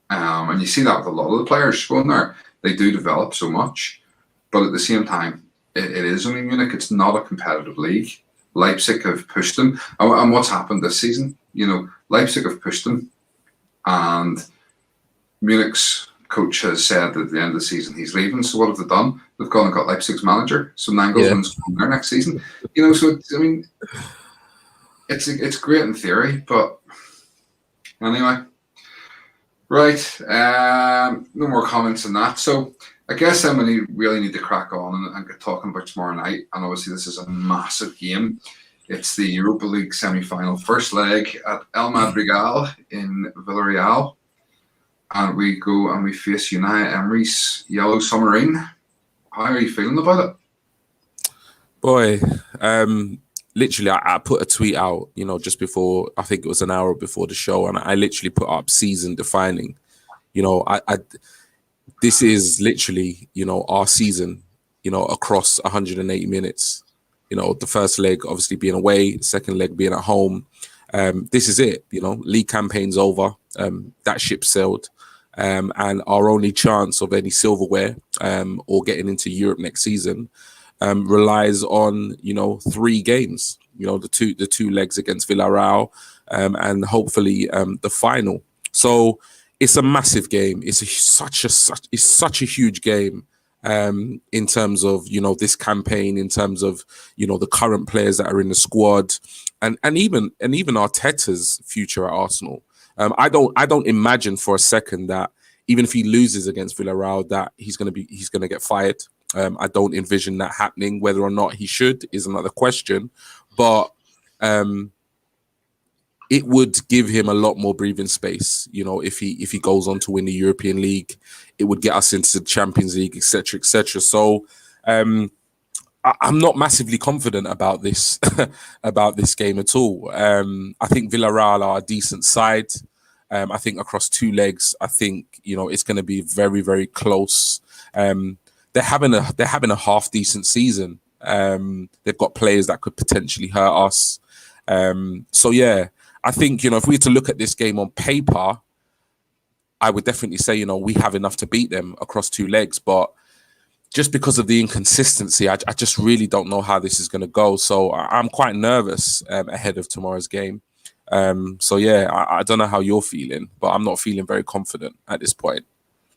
And you see that with a lot of the players going there. They do develop so much. But at the same time, it is only Munich. It's not a competitive league. Leipzig have pushed them. And what's happened this season? Leipzig have pushed them. And Munich's coach has said that at the end of the season he's leaving. So what have they done? They've gone and got Leipzig's manager. So Nagelsmann's going there next season. So it's great in theory, but anyway. Right. No more comments on that. So I guess then we really need to crack on and get talking about tomorrow night. And obviously this is a massive game. It's the Europa League semi-final, first leg at El Madrigal in Villarreal. And we go and we face Unai Emery's Yellow Submarine. How are you feeling about it? Boy, literally, I put a tweet out, just before, I think it was an hour before the show, and I literally put up season defining. This is literally, our season, across 180 minutes. The first leg obviously being away, the second leg being at home. This is it, league campaign's over. That ship sailed. And our only chance of any silverware or getting into Europe next season relies on 3 games. The two legs against Villarreal and hopefully the final. So it's a massive game. It's such a huge game in terms of this campaign, in terms of the current players that are in the squad, and even Arteta's future at Arsenal. I don't imagine for a second that even if he loses against Villarreal that he's gonna get fired. I don't envision that happening. Whether or not he should is another question, but it would give him a lot more breathing space. If he goes on to win the European League, it would get us into the Champions League, etc., etc. So I'm not massively confident about this about this game at all. I think Villarreal are a decent side. I think across 2 legs, I think it's going to be very, very close. They're having a half decent season. They've got players that could potentially hurt us. So yeah, I think if we were to look at this game on paper, I would definitely say we have enough to beat them across 2 legs. But just because of the inconsistency, I just really don't know how this is going to go. So I'm quite nervous ahead of tomorrow's game. So yeah, I don't know how you're feeling, but I'm not feeling very confident at this point.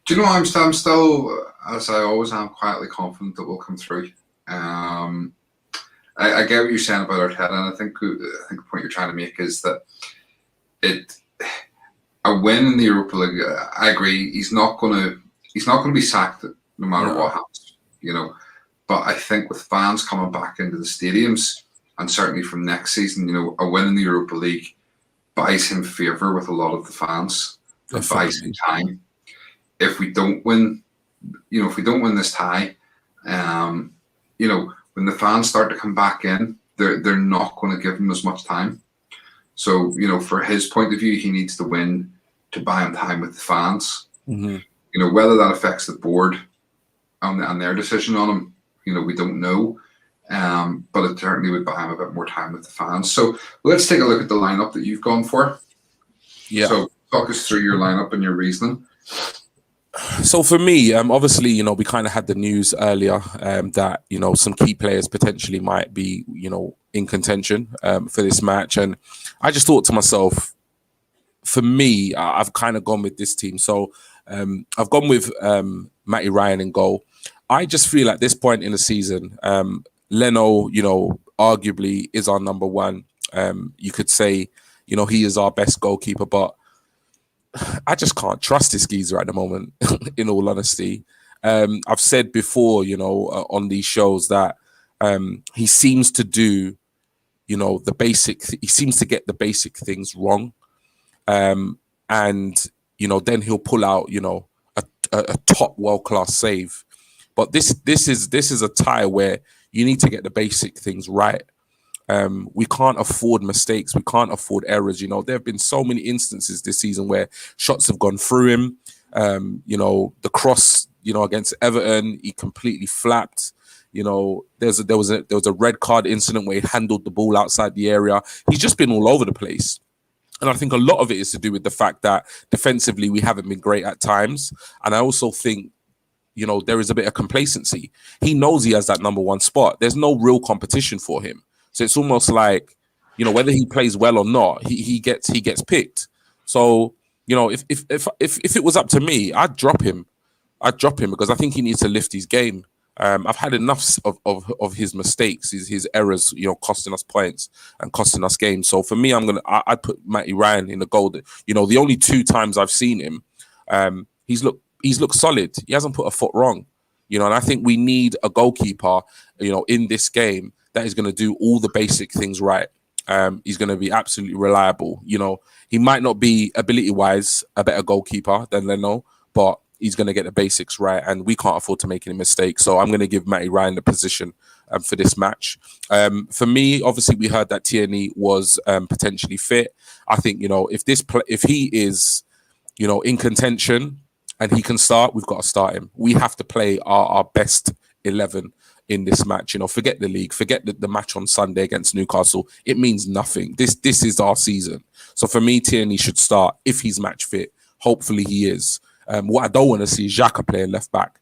Do you know, I'm still, as I always am, quietly confident that we'll come through. I get what you're saying about Arteta, and I think the point you're trying to make is that a win in the Europa League. I agree. He's not going to be sacked no matter what happens. But I think with fans coming back into the stadiums, and certainly from next season, a win in the Europa League buys him favour with a lot of the fans. It buys him time. If we don't win, if we don't win this tie, when the fans start to come back in, they're not going to give him as much time. So, for his point of view, he needs to win to buy him time with the fans. Mm-hmm. Whether that affects the board and their decision on him, we don't know. But it certainly would buy him a bit more time with the fans. So let's take a look at the lineup that you've gone for. Yeah. So talk us through your lineup and your reasoning. So for me, obviously, we kind of had the news earlier that, some key players potentially might be, in contention for this match. And I just thought to myself, for me, I've kind of gone with this team. So I've gone with Matty Ryan in goal. I just feel at this point in the season, Leno, arguably is our number one. You could say, he is our best goalkeeper, but I just can't trust this geezer at the moment, in all honesty. I've said before, on these shows that he seems to do, he seems to get the basic things wrong. And, then he'll pull out, a top world-class save. But this is a tie where you need to get the basic things right. We can't afford mistakes. We can't afford errors. There have been so many instances this season where shots have gone through him. The cross, against Everton, he completely flapped. There was a red card incident where he handled the ball outside the area. He's just been all over the place. And I think a lot of it is to do with the fact that defensively we haven't been great at times. And I also think, there is a bit of complacency. He knows he has that number one spot. There's no real competition for him. So it's almost like, whether he plays well or not, he gets picked. So, if it was up to me, I'd drop him. Because I think he needs to lift his game. I've had enough of his mistakes, his errors, costing us points and costing us games. So for me, I'd put Matty Ryan in the goal. The only 2 times I've seen him, he's looked solid. He hasn't put a foot wrong. And I think we need a goalkeeper, in this game that is going to do all the basic things right. He's going to be absolutely reliable. He might not be ability-wise a better goalkeeper than Leno, but he's going to get the basics right, and we can't afford to make any mistakes. So I'm going to give Matty Ryan the position for this match. For me, obviously, we heard that Tierney was potentially fit. I think, if he is, in contention and he can start, we've got to start him. We have to play our best 11 in this match. Forget the league, forget the match on Sunday against Newcastle. It means nothing. This is our season. So for me, Tierney should start if he's match fit. Hopefully he is. What I don't want to see is Xhaka playing left back.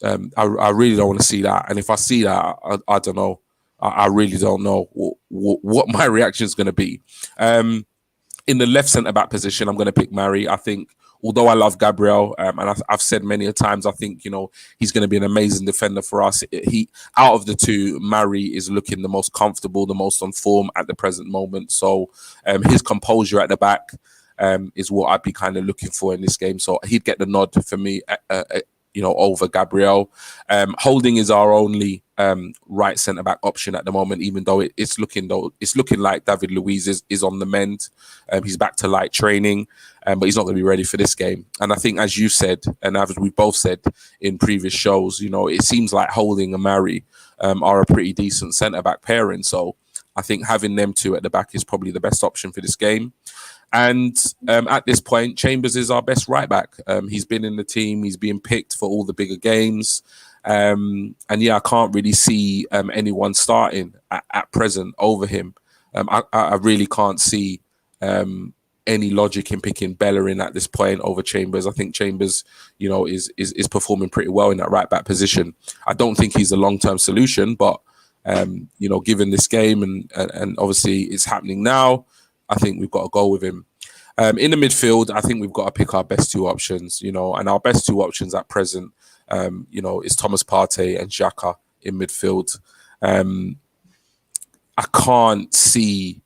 I really don't want to see that. And if I see that, I don't know. I really don't know what my reaction is going to be. In the left centre back position, I'm going to pick Mari. I think, although I love Gabriel, and I've said many a times, I think he's going to be an amazing defender for us. Out of the 2, Mari is looking the most comfortable, the most on form at the present moment. So his composure at the back is what I'd be kind of looking for in this game. So he'd get the nod for me, over Gabriel. Holding is our only right centre back option at the moment, even though it's looking like David Luiz is on the mend. He's back to light training, but he's not going to be ready for this game. And I think, as you said, and as we both said in previous shows, it seems like Holding and Mari are a pretty decent centre back pairing. So I think having them 2 at the back is probably the best option for this game. And at this point, Chambers is our best right back. He's been in the team. He's being picked for all the bigger games. And I can't really see anyone starting at present over him. I really can't see any logic in picking Bellerin at this point over Chambers. I think Chambers, is performing pretty well in that right back position. I don't think he's a long-term solution, but given this game and obviously it's happening now, I think we've got to go with him. In the midfield, I think we've got to pick our best 2 options, and our best 2 options at present, is Thomas Partey and Xhaka in midfield. I can't see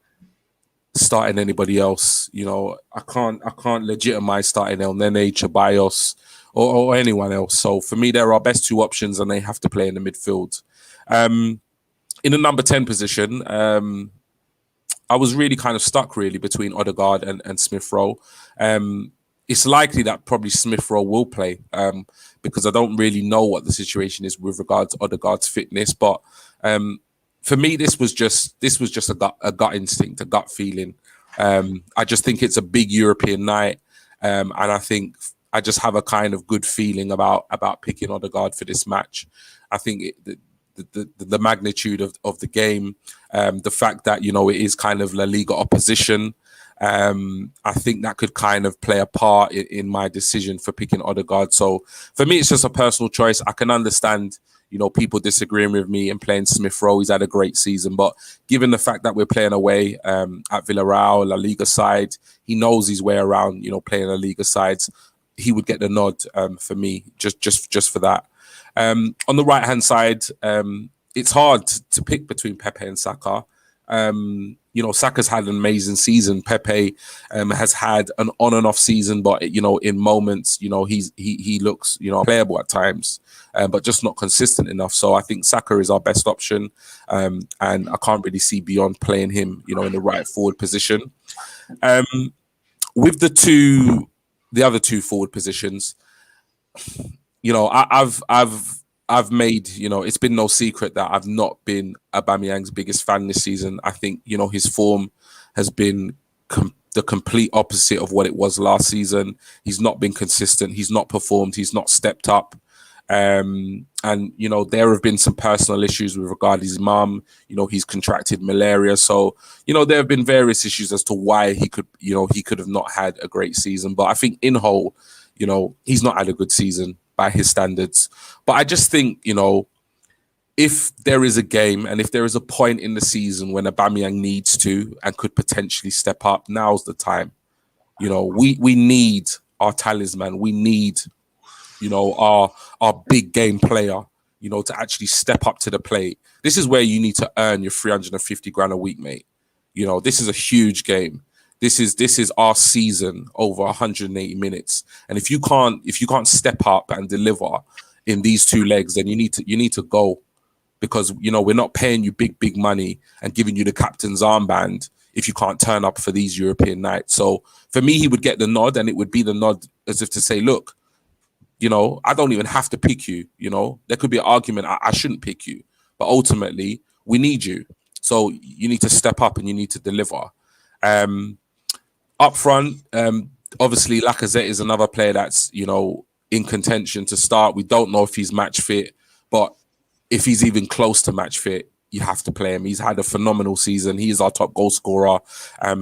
starting anybody else. I can't legitimize starting El Nene, Ceballos, or anyone else. So for me, they're our best two options, and they have to play in the midfield. In the number 10 position, I was really kind of stuck really between Odegaard and Smith Rowe. It's likely that probably Smith Rowe will play because I don't really know what the situation is with regards to Odegaard's fitness. But for me, this was just a gut instinct, a gut feeling. I just think it's a big European night, and I think I just have a kind of good feeling about picking Odegaard for this match. I think the magnitude of the game, the fact that it is kind of La Liga opposition, I think that could kind of play a part in my decision for picking Odegaard. So for me, it's just a personal choice. I can understand people disagreeing with me and playing Smith Rowe. He's had a great season, but given the fact that we're playing away at Villarreal, La Liga side, he knows his way around playing La Liga sides. He would get the nod for me just for that. On the right hand side, it's hard to pick between Pepe and Saka. Saka's had an amazing season. Pepe has had an on and off season, but in moments, he looks playable at times, but just not consistent enough. So I think Saka is our best option, and I can't really see beyond playing him, in the right forward position. With the other two forward positions, I've made, it's been no secret that I've not been Aubameyang's biggest fan this season. I think, his form has been the complete opposite of what it was last season. He's not been consistent. He's not performed. He's not stepped up. And, there have been some personal issues with regard to his mum. He's contracted malaria. So, there have been various issues as to why he could have not had a great season. But I think in whole, he's not had a good season by his standards. But I just think, if there is a game and if there is a point in the season when Aubameyang needs to and could potentially step up, now's the time. We need our talisman. We need, our big game player, to actually step up to the plate. This is where you need to earn your 350 grand a week, mate. This is a huge game. This is our season over 180 minutes, and if you can't step up and deliver in these two legs, then you need to go, because we're not paying you big money and giving you the captain's armband if you can't turn up for these European nights. So for me, he would get the nod, and it would be the nod as if to say, look, I don't even have to pick you. There could be an argument I shouldn't pick you, but ultimately we need you, so you need to step up and you need to deliver. Up front, obviously, Lacazette is another player that's, in contention to start. We don't know if he's match fit, but if he's even close to match fit, you have to play him. He's had a phenomenal season. He is our top goal scorer.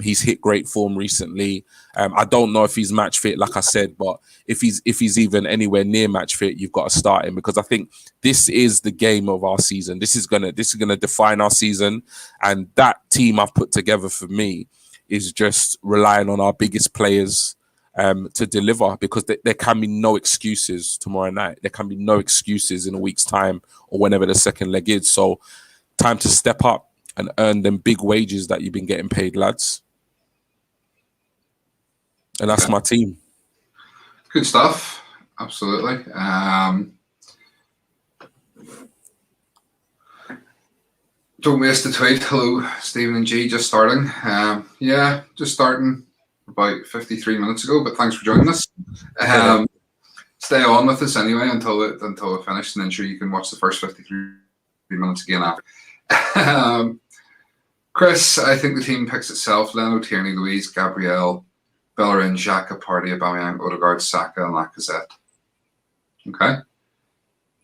He's hit great form recently. I don't know if he's match fit, like I said, but if he's even anywhere near match fit, you've got to start him, because I think this is the game of our season. This is gonna define our season, and that team I've put together for me is just relying on our biggest players to deliver, because there can be no excuses tomorrow night. There can be no excuses in a week's time or whenever the second leg is. So time to step up and earn them big wages that you've been getting paid, lads. And that's my team. Good stuff. Absolutely. Don't waste the tweet. Hello, Stephen and G. Just starting. Just starting about 53 minutes ago, but thanks for joining us. Stay on with us anyway until we finish, and then sure you can watch the first 53 minutes again after. Chris, I think the team picks itself. Leno, Tierney, Louise, Gabriel, Bellerin, Xhaka, Partey, Aubameyang, Odegaard, Saka, and Lacazette. Okay.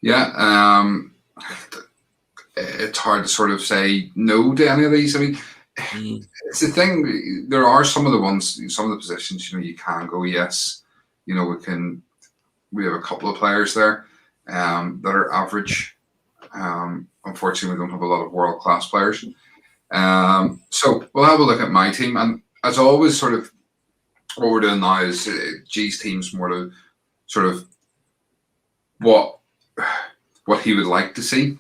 Yeah. It's hard to sort of say no to any of these. I mean, it's the thing. There are some of the positions, you can go, yes. We have a couple of players there that are average. Unfortunately, we don't have a lot of world-class players. So we'll have a look at my team. And as always, sort of what we're doing now is G's team's more to sort of what he would like to see.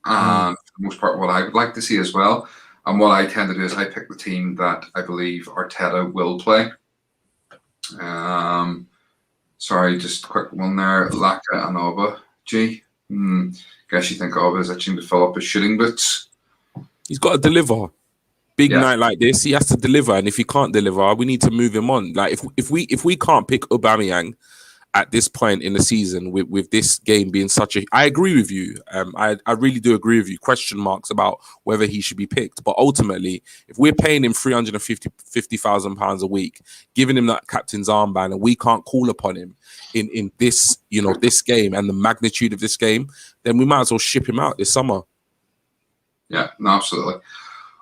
And for the most part, what I would like to see as well. And what I tend to do is I pick the team that I believe Arteta will play. Sorry, just a quick one there. Laka and Oba. G. Guess you think Oba is itching to fill up his shooting boots. He's got to deliver. Big Yeah. night like this, he has to deliver, and if he can't deliver, we need to move him on. Like if we can't pick Aubameyang at this point in the season with this game being such a, I agree with you. I really do agree with you. Question marks about whether he should be picked, but ultimately, if we're paying him £350,000 a week, giving him that captain's armband, and we can't call upon him in this, this game and the magnitude of this game, then we might as well ship him out this summer. Yeah, no, absolutely.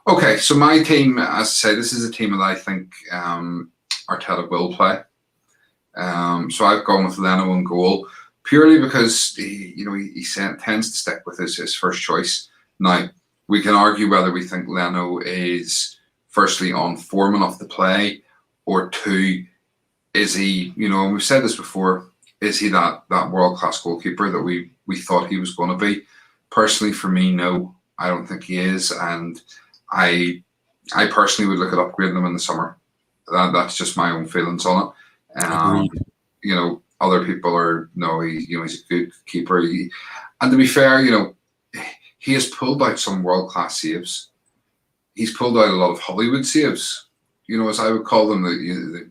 Okay, so my team, as I say, this is a team that I think Arteta will play. So I've gone with Leno in goal purely because he tends to stick with his first choice. Now we can argue whether we think Leno is firstly on form enough to play, or two, is he? And we've said this before. Is he that world-class goalkeeper that we thought he was going to be? Personally, for me, no, I don't think he is, and I personally would look at upgrading him in the summer. That's just my own feelings on it. Other people are he's a good keeper. And to be fair, he has pulled out some world-class saves. He's pulled out a lot of Hollywood saves. As I would call them, the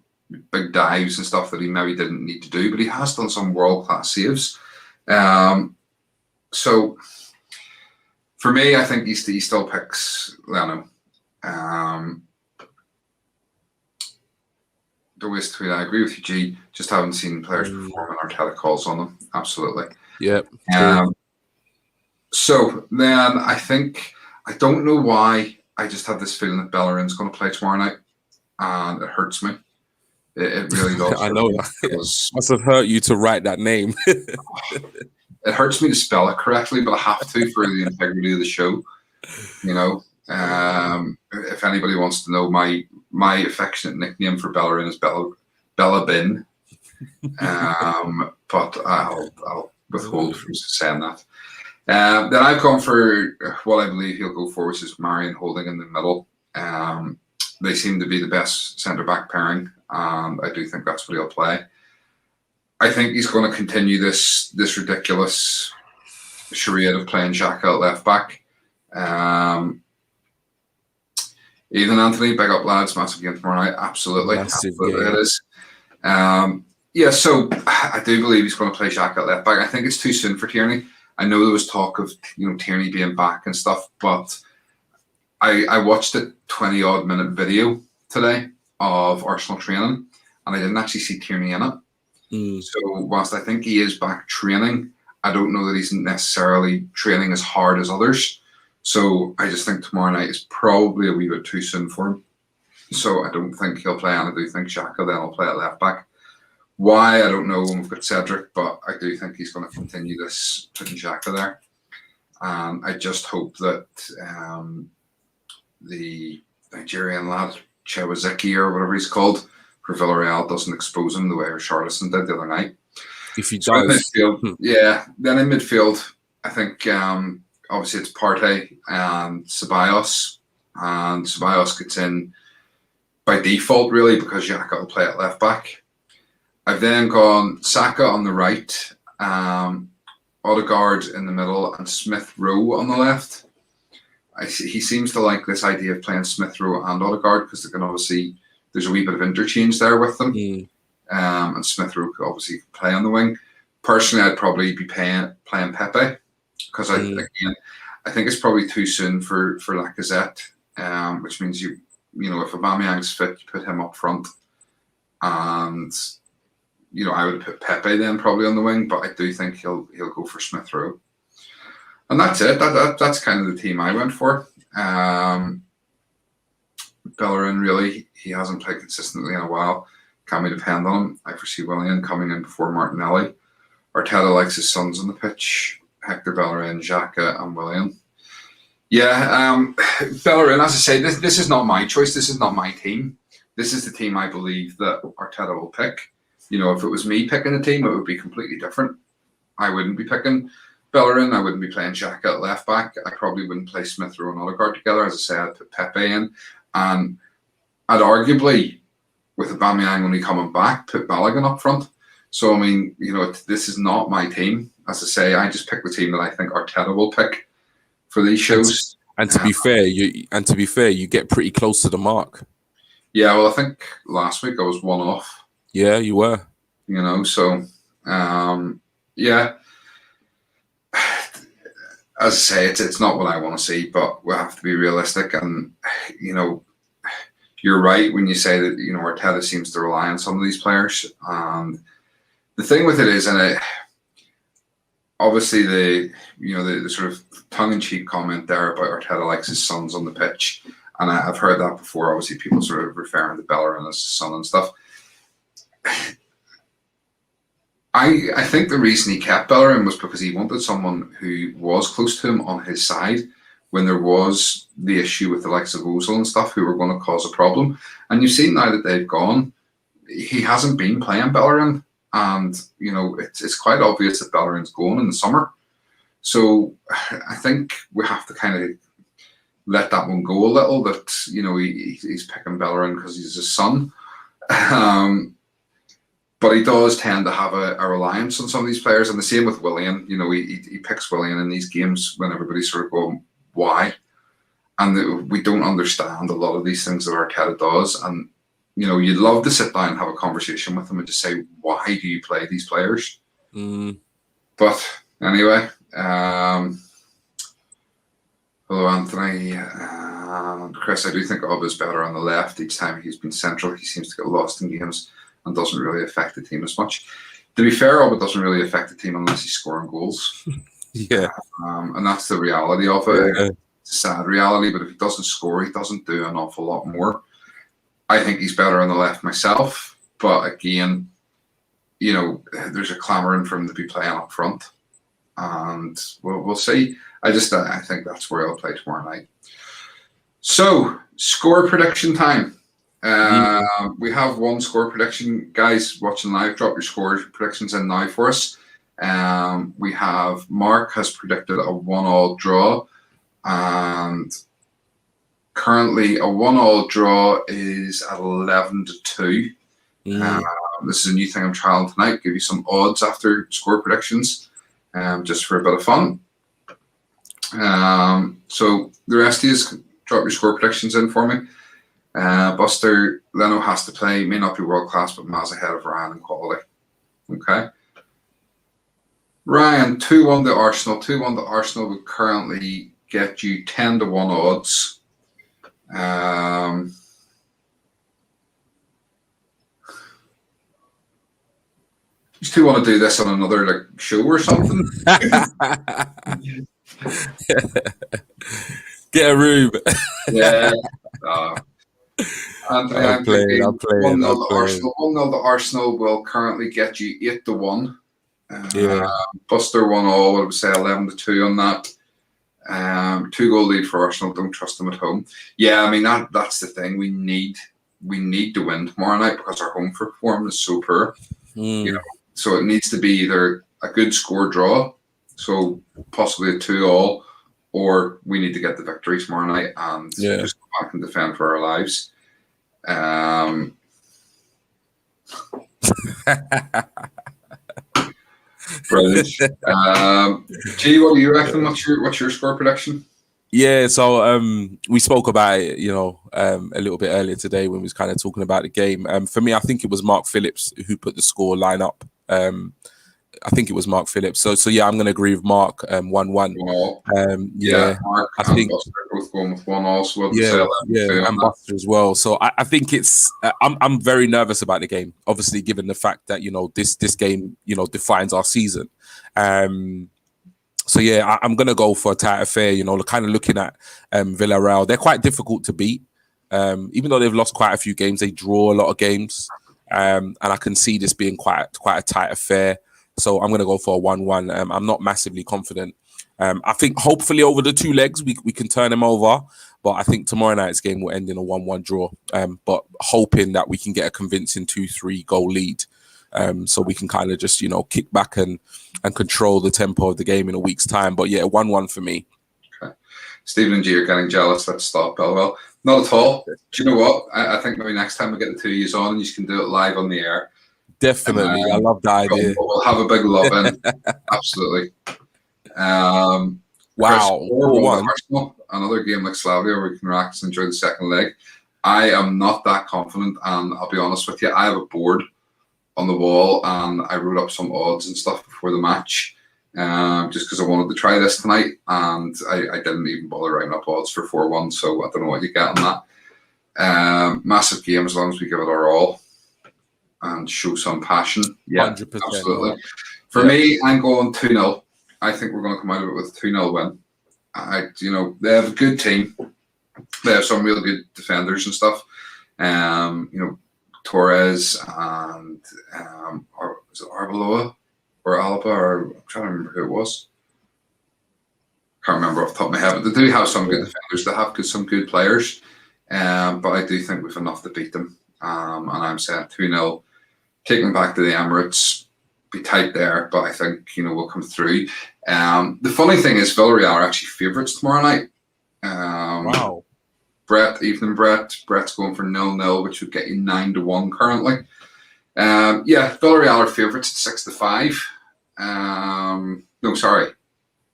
big dives and stuff that he maybe didn't need to do, but he has done some world-class saves. So for me, I think he still picks Leno. I agree with you, G. Just haven't seen players perform and Arteta calls on them. Absolutely. Yep. So then I don't know why, I just have this feeling that Bellerin's going to play tomorrow night, and it hurts me. It really does. I know that. Must have hurt you to write that name. It hurts me to spell it correctly, but I have to for the integrity of the show. If anybody wants to know, my affectionate nickname for Bellerin is Bella Bin, but I'll withhold from saying that. Then I've gone for what I believe he'll go for, which is Marion Holding in the middle. They seem to be the best centre-back pairing, and I do think that's what he'll play. I think he's going to continue this ridiculous charade of playing Xhaka at left-back. Ethan Anthony, big up lads, massive game tomorrow night. Absolutely. Absolutely it is. So I do believe he's going to play Xhaka at left back. I think it's too soon for Tierney. I know there was talk of Tierney being back and stuff, but I watched a 20-odd minute video today of Arsenal training, and I didn't actually see Tierney in it. So whilst I think he is back training, I don't know that he's necessarily training as hard as others. So I just think tomorrow night is probably a wee bit too soon for him. So I don't think he'll play, and I do think Xhaka then will play at left back. Why, I don't know when we've got Cedric, but I do think he's going to continue this, putting Xhaka there. I just hope that the Nigerian lad, Chewaziki or whatever he's called, for Villarreal doesn't expose him the way Richarlison did the other night. If he does. So in midfield, then in midfield, I think obviously it's Partey and Ceballos, and Ceballos gets in by default really because Xhaka will play at left back. I've then gone Saka on the right, Odegaard in the middle, and Smith Rowe on the left. He seems to like this idea of playing Smith Rowe and Odegaard because they can obviously, there's a wee bit of interchange there with them. And Smith Rowe could obviously play on the wing. Personally, I'd probably be playing Pepe because I think it's probably too soon for Lacazette, which means if Aubameyang's fit, you put him up front, and I would put Pepe then probably on the wing, but I do think he'll go for Smith Rowe, and that's it. That's kind of the team I went for. Bellerin, really, he hasn't played consistently in a while. Can we depend on him? I foresee Willian coming in before Martinelli. Arteta likes his sons on the pitch: Hector Bellerin, Xhaka, and Willian. Bellerin, as I say, this is not my choice. This is not my team. This is the team I believe that Arteta will pick. If it was me picking a team, it would be completely different. I wouldn't be picking Bellerin. I wouldn't be playing Xhaka at left back. I probably wouldn't play Smith Rowe and Odegaard together. As I say, I'd put Pepe in, and I'd arguably, with Aubameyang only coming back, put Balogun up front. So, I mean, this is not my team. As I say, I just pick the team that I think Arteta will pick for these shows. And to be fair, you get pretty close to the mark. Yeah, well, I think last week I was one off. Yeah, you were. So, yeah. As I say, it's not what I want to see, but we have to be realistic. And, you're right when you say that, Arteta seems to rely on some of these players. And the thing with it is, obviously the sort of tongue-in-cheek comment there about Arteta likes his sons on the pitch. And I've heard that before. Obviously, people sort of referring to Bellerin as his son and stuff. I think the reason he kept Bellerin was because he wanted someone who was close to him on his side when there was the issue with the likes of Ozil and stuff who were going to cause a problem. And you've seen now that they've gone, he hasn't been playing Bellerin. And, it's quite obvious that Bellerin's going in the summer. So I think we have to kind of let that one go a little, that, he's picking Bellerin because he's his son. But he does tend to have a reliance on some of these players. And the same with Willian. He picks Willian in these games when everybody's sort of going, why? And we don't understand a lot of these things that Arteta does. And, you'd love to sit down and have a conversation with them and just say, why do you play these players? But anyway, hello, Anthony. Chris, I do think Ob is better on the left. Each time he's been central, he seems to get lost in games and doesn't really affect the team as much. To be fair, Ob doesn't really affect the team unless he's scoring goals. Yeah. And that's the reality of it. Yeah. It's a sad reality, but if he doesn't score, he doesn't do an awful lot more. I think he's better on the left myself, but again, there's a clamouring for him to be playing up front, and we'll see. I think that's where I'll play tomorrow night. So, score prediction time. We have one score prediction. Guys watching live, drop your score predictions in now for us. We have Mark has predicted a 1-1 draw, and currently a 1-1 draw is at 11-2. This is a new thing I'm trialing tonight. Give you some odds after score predictions, just for a bit of fun. So the rest of you, drop your score predictions in for me. Buster, Leno has to play. May not be world class, but miles ahead of Ryan in quality. Okay. Ryan, 2-1 to Arsenal. 2-1 to Arsenal would currently get you 10-1 odds. You still want to do this on another show or something? Get a room. Yeah. Anthony, I'm playing. 1-0 to Arsenal will currently get you 8-1. Buster 1-0. I would say 11-2 on that. 2-goal lead for Arsenal. Don't trust them at home. Yeah, I mean that's the thing. We need to win tomorrow night because our home form is so poor. So it needs to be either a good score draw, so possibly a 2-2, or we need to get the victory tomorrow night and just go back and defend for our lives. Brilliant. G, what do you reckon? What's your score prediction? Yeah, so we spoke about it, a little bit earlier today when we was kind of talking about the game. For me, I think it was Mark Phillips who put the score line up. I think it was Mark Phillips. So yeah, I'm going to agree with Mark. 1-1. Mark I think both going with 1 also. And Buster as well. So I think it's. I'm very nervous about the game. Obviously, given the fact that this game defines our season. So yeah, I'm gonna go for a tight affair. Kind of looking at Villarreal, they're quite difficult to beat. Even though they've lost quite a few games, they draw a lot of games, and I can see this being quite a tight affair. So I'm gonna go for a 1-1. I'm not massively confident. I think hopefully over the 2 legs we can turn them over, but I think tomorrow night's game will end in a 1-1 draw. But hoping that we can get a convincing 2-3 goal lead. So we can kind of just, kick back and control the tempo of the game in a week's time. But yeah, 1-1 for me. Okay. Stephen and G are getting jealous. Let's stop Belwell. Not at all. Do you know what? I think maybe next time we get the 2 years on, you can do it live on the air. Definitely. I love the idea. We'll have a big love-in. Absolutely. Wow. 4-1. Arsenal, another game like Slavia where we can relax and enjoy the second leg. I am not that confident, and I'll be honest with you, I have a board on the wall and I wrote up some odds and stuff before the match, just because I wanted to try this tonight, and I didn't even bother writing up odds for 4-1, so I don't know what you get on that. Massive game as long as we give it our all and show some passion. Yeah, 100%. absolutely. For me, I'm going 2-0. I think we're going to come out of it with a 2-0 win. They have a good team. They have some real good defenders and stuff. Torres and is it Arbeloa or Alaba, or I'm trying to remember who it was. Can't remember off the top of my head, but they do have some good defenders. They have some good players, but I do think we've enough to beat them. And I'm saying 2-0, take them back to the Emirates, be tight there, but I think we'll come through. The funny thing is, Villarreal are actually favourites tomorrow night. Wow. Brett's going for 0-0, which would get you 9-1 currently. Villarreal are favourites at 6-5.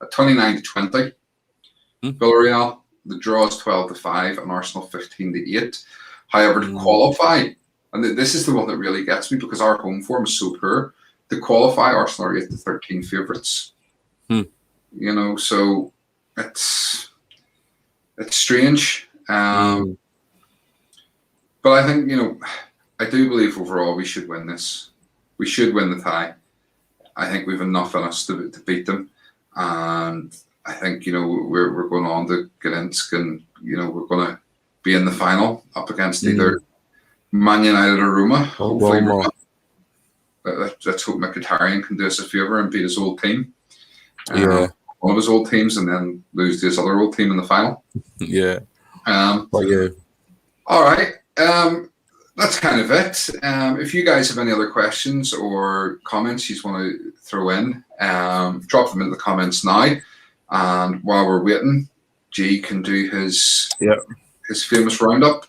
At 29-20. Villarreal. The draw is 12-5, and Arsenal 15-8. However, to qualify, and this is the one that really gets me because our home form is so poor. To qualify, Arsenal are 8-13 favourites. So it's strange. But I think, I do believe overall we should win this. We should win the tie. I think we've enough in us to beat them. And I think, we're going on to Gdansk, and, we're going to be in the final up against either Man United or Roma. Hopefully, Roma. Let's hope Mkhitaryan can do us a favour and beat his old team. One of his old teams, and then lose to his other old team in the final. All right. That's kind of it. If you guys have any other questions or comments you just want to throw in, drop them in the comments now. And while we're waiting, G can do his famous roundup.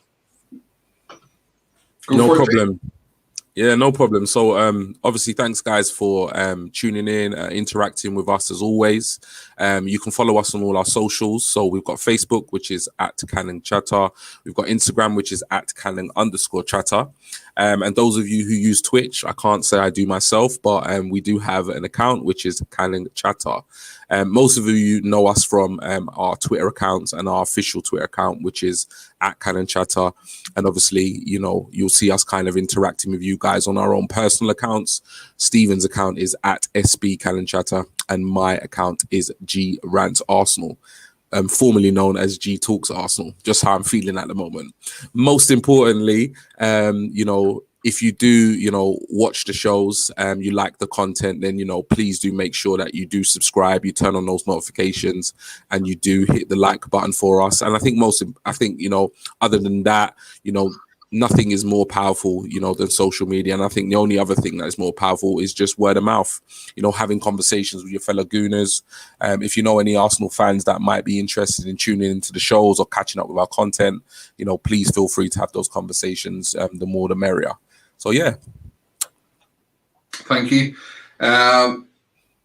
No problem. Yeah, no problem. So obviously, thanks guys for tuning in, interacting with us as always. You can follow us on all our socials. So we've got Facebook, which is @CanningChatter. We've got Instagram, which is @Canning_chatter. And those of you who use Twitch, I can't say I do myself, but we do have an account, which is Canning Chatter. Most of you know us from our Twitter accounts and our official Twitter account, which is @Canning Chatter. And obviously, you'll see us kind of interacting with you guys on our own personal accounts. Steven's account is @SB Canning Chatter, and my account is G Rant Arsenal. Formerly known as G Talks Arsenal, just how I'm feeling at the moment. Most importantly, if you do, watch the shows, you like the content, then, please do make sure that you do subscribe, you turn on those notifications, and you do hit the like button for us. And I think other than that, nothing is more powerful, than social media. And I think the only other thing that is more powerful is just word of mouth, having conversations with your fellow Gooners. If you know any Arsenal fans that might be interested in tuning into the shows or catching up with our content, please feel free to have those conversations. The more the merrier. So, yeah. Thank you.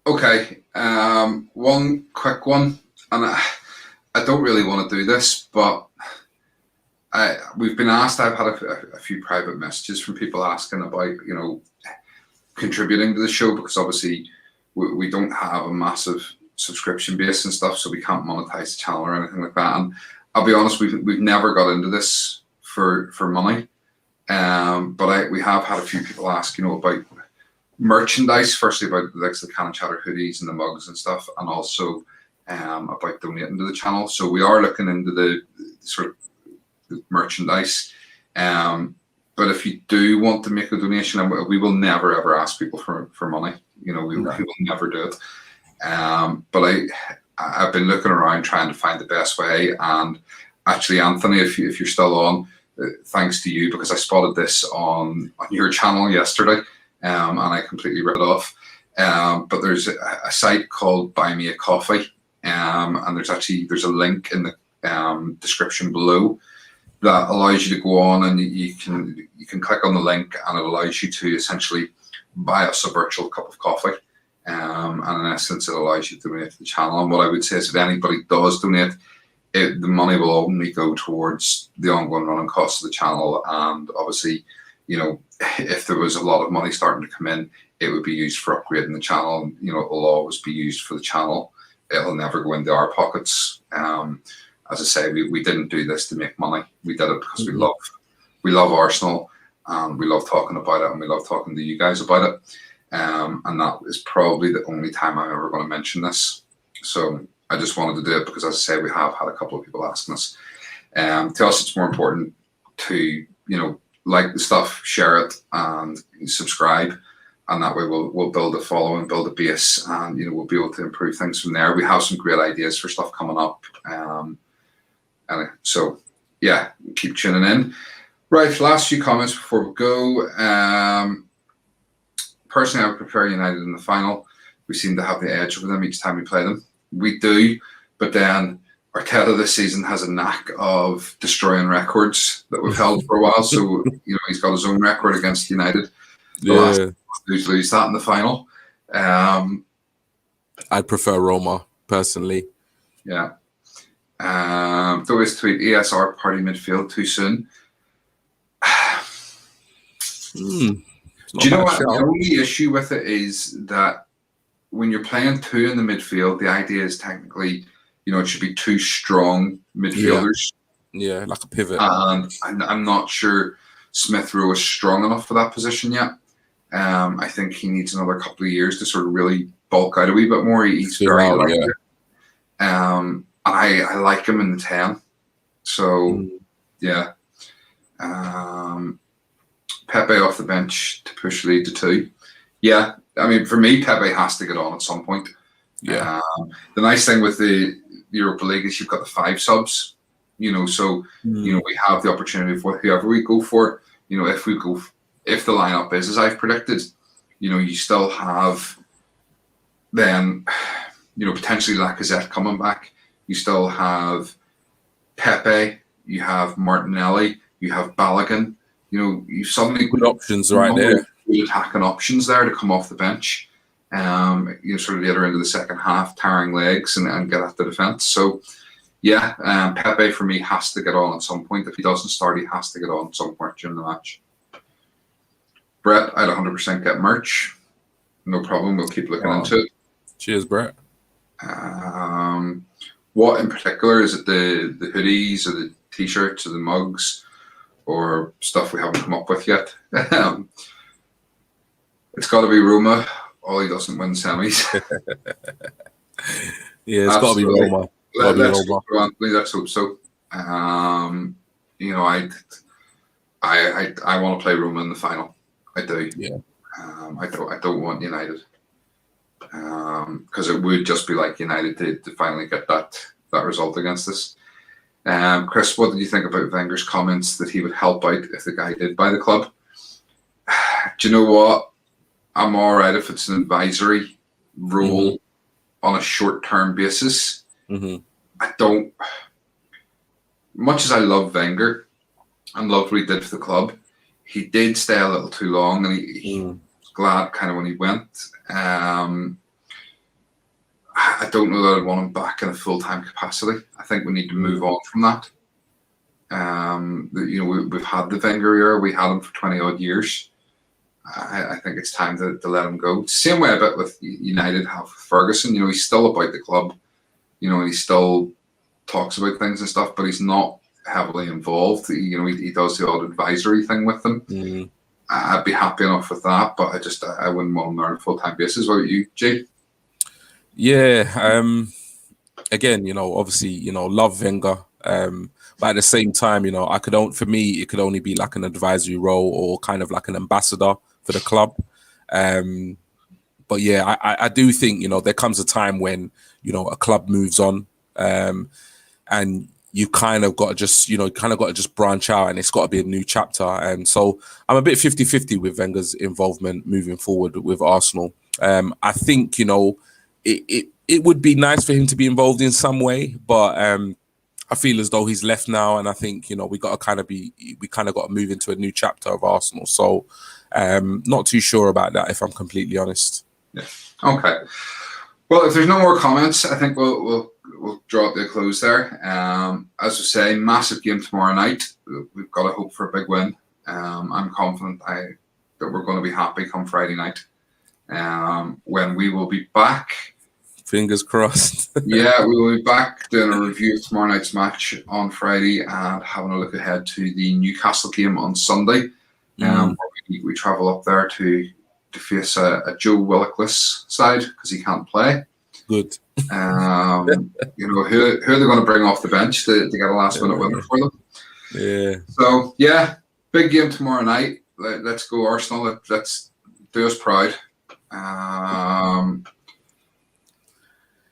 Okay. One quick one. And I don't really want to do this, but we've been asked. I've had a few private messages from people asking about, contributing to the show, because obviously we don't have a massive subscription base and stuff, so we can't monetize the channel or anything like that. And I'll be honest, we've never got into this for money. But we have had a few people ask, about merchandise. Firstly, about the Canning Chatter hoodies and the mugs and stuff, and also about donating to the channel. So we are looking into the sort of merchandise, but if you do want to make a donation, and we will never ever ask people for money, we will never do it, but I've been looking around trying to find the best way. And actually, Anthony, if you're still on, thanks to you, because I spotted this on your channel yesterday, and I completely read it off, but there's a site called Buy Me a Coffee, and there's a link in the description below that allows you to go on, and you can click on the link, and it allows you to essentially buy us a virtual cup of coffee. And in essence, it allows you to donate to the channel. And what I would say is if anybody does donate, the money will only go towards the ongoing running costs of the channel. And obviously, if there was a lot of money starting to come in, it would be used for upgrading the channel. And, it'll always be used for the channel. It'll never go into our pockets. As I say, we didn't do this to make money. We did it because we love Arsenal, and we love talking about it, and we love talking to you guys about it. And that is probably the only time I'm ever going to mention this. So I just wanted to do it because, as I say, we have had a couple of people asking us. To us, it's more important to, like the stuff, share it, and subscribe. And that way we'll build a following, build a base, and, we'll be able to improve things from there. We have some great ideas for stuff coming up. Anyway, so, yeah, keep tuning in. Right, last few comments before we go. Personally, I would prefer United in the final. We seem to have the edge over them each time we play them. We do, but then Arteta this season has a knack of destroying records that we've held for a while. So, he's got his own record against United. Lose that in the final. I'd prefer Roma, personally. Yeah. Always tweet ESR party midfield too soon. Do you know what? The only issue with it is that when you're playing two in the midfield, the idea is technically, it should be two strong midfielders. Yeah, like a pivot. And I'm not sure Smith Rowe is strong enough for that position yet. I think he needs another couple of years to sort of really bulk out a wee bit more. He's very light. I like him in the 10. So, yeah. Pepe off the bench to push the lead to 2. Yeah, I mean, for me, Pepe has to get on at some point. Yeah. The nice thing with the Europa League is you've got the 5 subs, so, we have the opportunity for whoever we go for. If the lineup is as I've predicted, you still have then, potentially Lacazette coming back. You still have Pepe, you have Martinelli, you have Balogun. You suddenly good options right there. Good attacking options there to come off the bench. Sort of later into the second half, tiring legs and get at the defence. So, yeah, Pepe for me has to get on at some point. If he doesn't start, he has to get on at some point during the match. Brett, I'd 100% get merch. No problem. We'll keep looking into it. Cheers, Brett. What in particular? Is it the hoodies or the t-shirts or the mugs or stuff we haven't come up with yet? It's got to be Roma. Ollie doesn't win semis. Yeah, it's got to be Roma. Let's hope so. I want to play Roma in the final. I do. Yeah. I don't want United. Because it would just be like United to finally get that result against us. Chris, what did you think about Wenger's comments that he would help out if the guy did buy the club? Do you know what? I'm all right if it's an advisory role on a short-term basis. I don't. Much as I love Wenger and loved what he did for the club, he did stay a little too long, and he was glad kind of when he went. I don't know that I'd want him back in a full-time capacity. I think we need to move on from that. We've had the Wenger era. We had him for 20-odd years. I think it's time to let him go. Same way a bit with United have Ferguson. He's still about the club. And he still talks about things and stuff, but he's not heavily involved. He does the odd advisory thing with them. I'd be happy enough with that, but I wouldn't want him there on a full-time basis. What about you, Jay? Yeah. Again, obviously, love Wenger. But at the same time, for me, it could only be like an advisory role or kind of like an ambassador for the club. But yeah, I do think, there comes a time when, a club moves on, and you kind of got to just, branch out, and it's got to be a new chapter. And so I'm a bit 50-50 with Wenger's involvement moving forward with Arsenal. I think, it would be nice for him to be involved in some way, but I feel as though he's left now, and I think we got to kind of got to move into a new chapter of Arsenal. So Not too sure about that, if I'm completely honest. Yeah. Okay. Well, if there's no more comments, I think we'll draw it to a close there. As I say, massive game tomorrow night. We've got to hope for a big win. I'm confident that we're going to be happy come Friday night, when we will be back. Fingers crossed. Yeah, we will be back doing a review of tomorrow night's match on Friday and having a look ahead to the Newcastle game on Sunday. We travel up there to face a Joe Willickless side because he can't play. Good. Who are they going to bring off the bench to get a last minute winner for them? Yeah. So yeah, big game tomorrow night. Let's go Arsenal. Let's do us proud.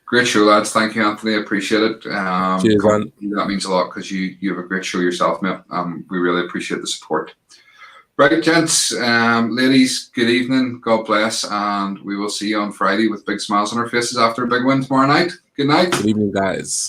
Great show, lads. Thank you, Anthony. I appreciate it. Cheers, man. That means a lot because you have a great show yourself, mate. We really appreciate the support. Right, gents, ladies, good evening. God bless. And we will see you on Friday with big smiles on our faces after a big win tomorrow night. Good night. Good evening, guys.